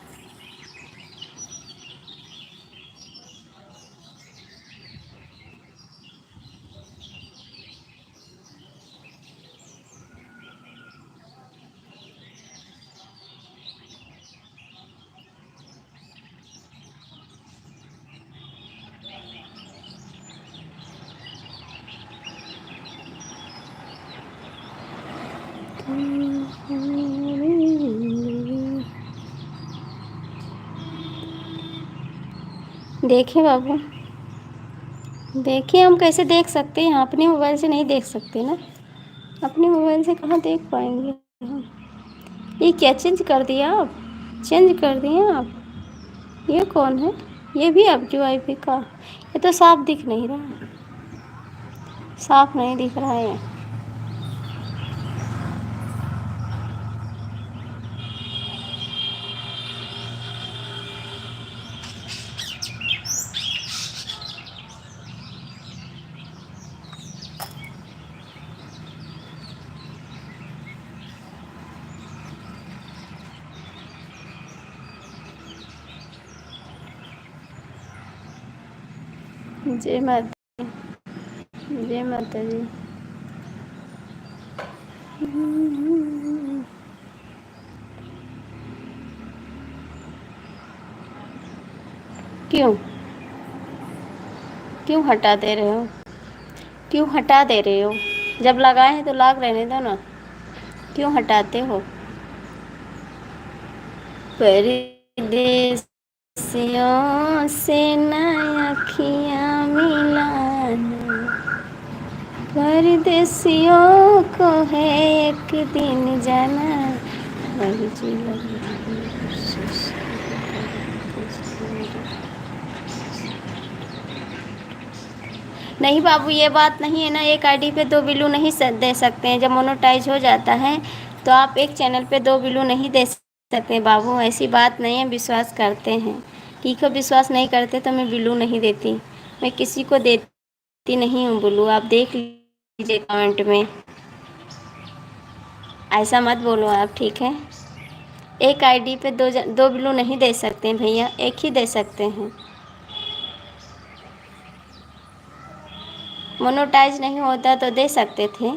देखिए बाबू, देखिए हम कैसे देख सकते हैं? अपने मोबाइल से नहीं देख सकते ना, अपने मोबाइल से कहाँ देख पाएंगे हम। ये क्या चेंज कर दिया आप? चेंज कर दिए आप? ये कौन है? ये भी आपकी वाईफाई का? ये तो साफ दिख नहीं रहा, साफ नहीं दिख रहा है। जय माता, जय माता जी। क्यों क्यों हटा दे रहे हो? क्यों हटा दे रहे हो? जब लगाए हैं तो लाग रहने दो ना, क्यों हटाते हो? परदेसियों से ना अखियाँ मिलाना, परदेसियों को है एक दिन जाना। नहीं बाबू, ये बात नहीं है ना। एक आईडी पे 2 बिल्लू नहीं दे सकते हैं। जब मोनेटाइज हो जाता है तो आप एक चैनल पे 2 बिल्लू नहीं दे सकते हैं बाबू, ऐसी बात नहीं है, विश्वास करते हैं। ठीक है, विश्वास नहीं करते तो मैं बिल्लू नहीं देती, मैं किसी को देती नहीं हूँ बिल्लू, आप देख लीजिए कमेंट में। ऐसा मत बोलो आप, ठीक है। एक आईडी पे दो बिल्लू नहीं दे सकते हैं भैया, एक ही दे सकते हैं। मोनेटाइज नहीं होता तो दे सकते थे,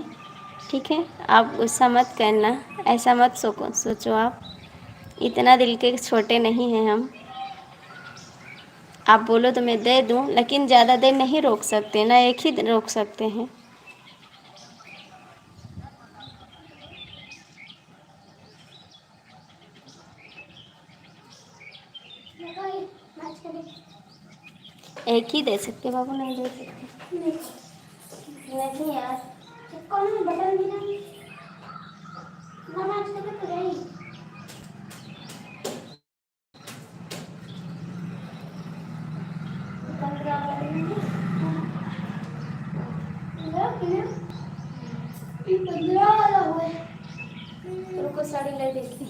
ठीक है। आप गुस्सा मत करना, ऐसा मत सोचो आप, इतना दिल के छोटे नहीं हैं हम। आप बोलो तो मैं दे दूं, लेकिन ज़्यादा देर नहीं रोक सकते ना, एक ही रोक सकते हैं। एक ही दे सकते बाबू, नहीं दे सकते। नहीं यार, कौन बटन भी नहीं ना मैच करके तो रही। रुको साड़ी ले देखी।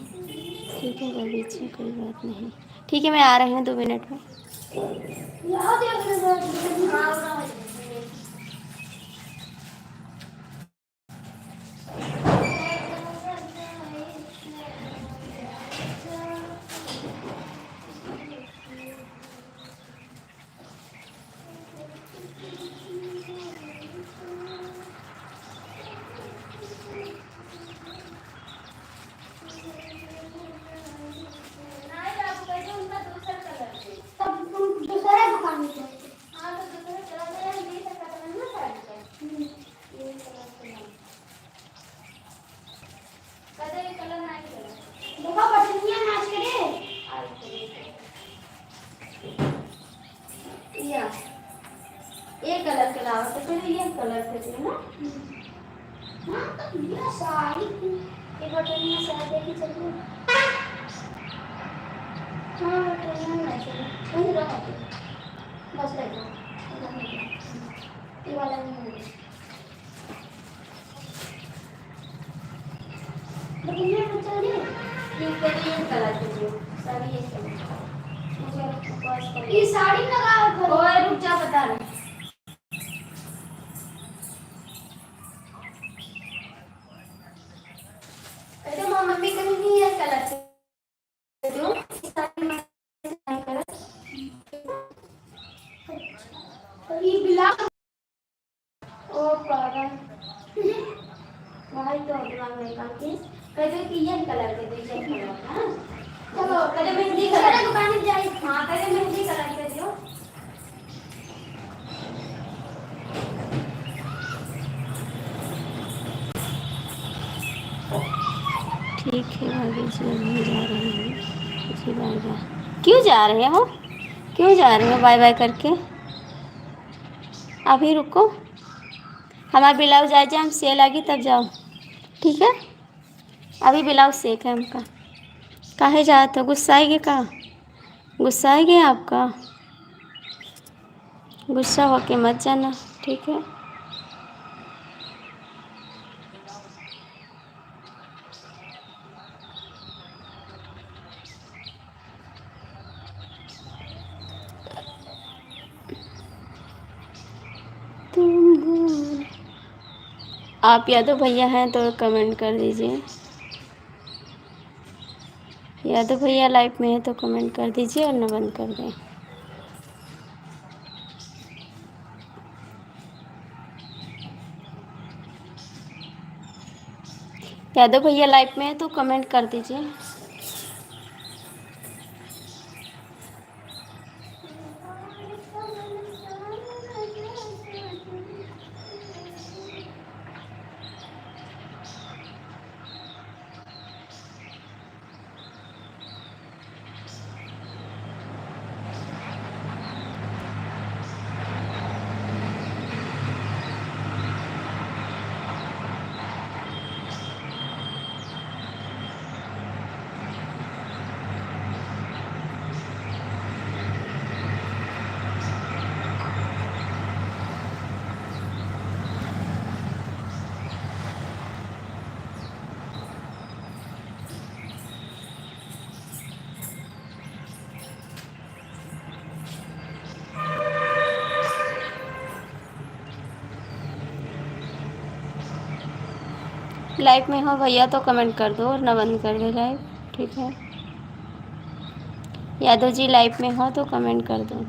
ठीक है वो बीच में कोई बात नहीं, ठीक है मैं आ रही हूँ 2 मिनट में। ये कलर के लाओ तो फिर ये कलर के दिए ना। हां तो ये साड़ी ये बटन में साड़ी देखी चलिए। हां बटन में चलिए वही रखा बस ले लो, ये वाला नहीं है लेकिन ये बच्चा ने ठीक है ये कलर के दियो साड़ी, ये मुझे ये साड़ी लगाओ। ओए रुक जा, बता रहा मम्मी कहीं नहीं है कलर से जो साड़ी में कलर ये बिला ओ पागल भाई तो दिमाग में काम की कहते कि ये कलर के दे कलर हां चलो कलर मेहंदी कलर दुकान में जाए। हां कलर मेहंदी कलर के दियो। ठीक है आगे चलने जा रहे हैं, जी बाय बाय। क्यों जा रहे हो, क्यों जा रहे हो बाय बाय करके? अभी रुको, हमारा ब्लाउज आ जाए, हम सेल आ गई तब जाओ, ठीक है। अभी ब्लाउज सेक है हमका। काहे जाते हो, गुस्सा आएगी का, गुस्सा आएगी आपका, गुस्सा होके मत जाना, ठीक है। आप यादव भैया हैं तो कमेंट कर दीजिए, यादव भैया लाइव में है तो कमेंट कर दीजिए और न बंद कर दें। यादव भैया लाइव में है तो कमेंट कर दीजिए। लाइव में हो भैया तो कमेंट कर दो, और ना बंद कर दे लाइव, ठीक है। यादव जी लाइव में हो तो कमेंट कर दो।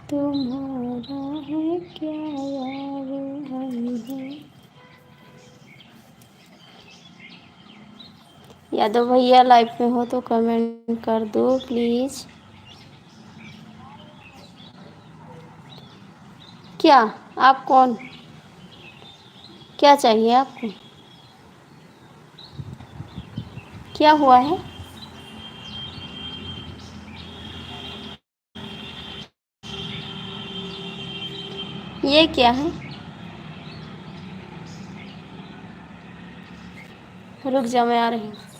तुम्हारा है क्या यार है। यादव भैया लाइव में हो तो कमेंट कर दो प्लीज़। क्या आप कौन, क्या चाहिए आपको, क्या हुआ है? ये क्या है? रुक जा, मैं आ रही हूँ।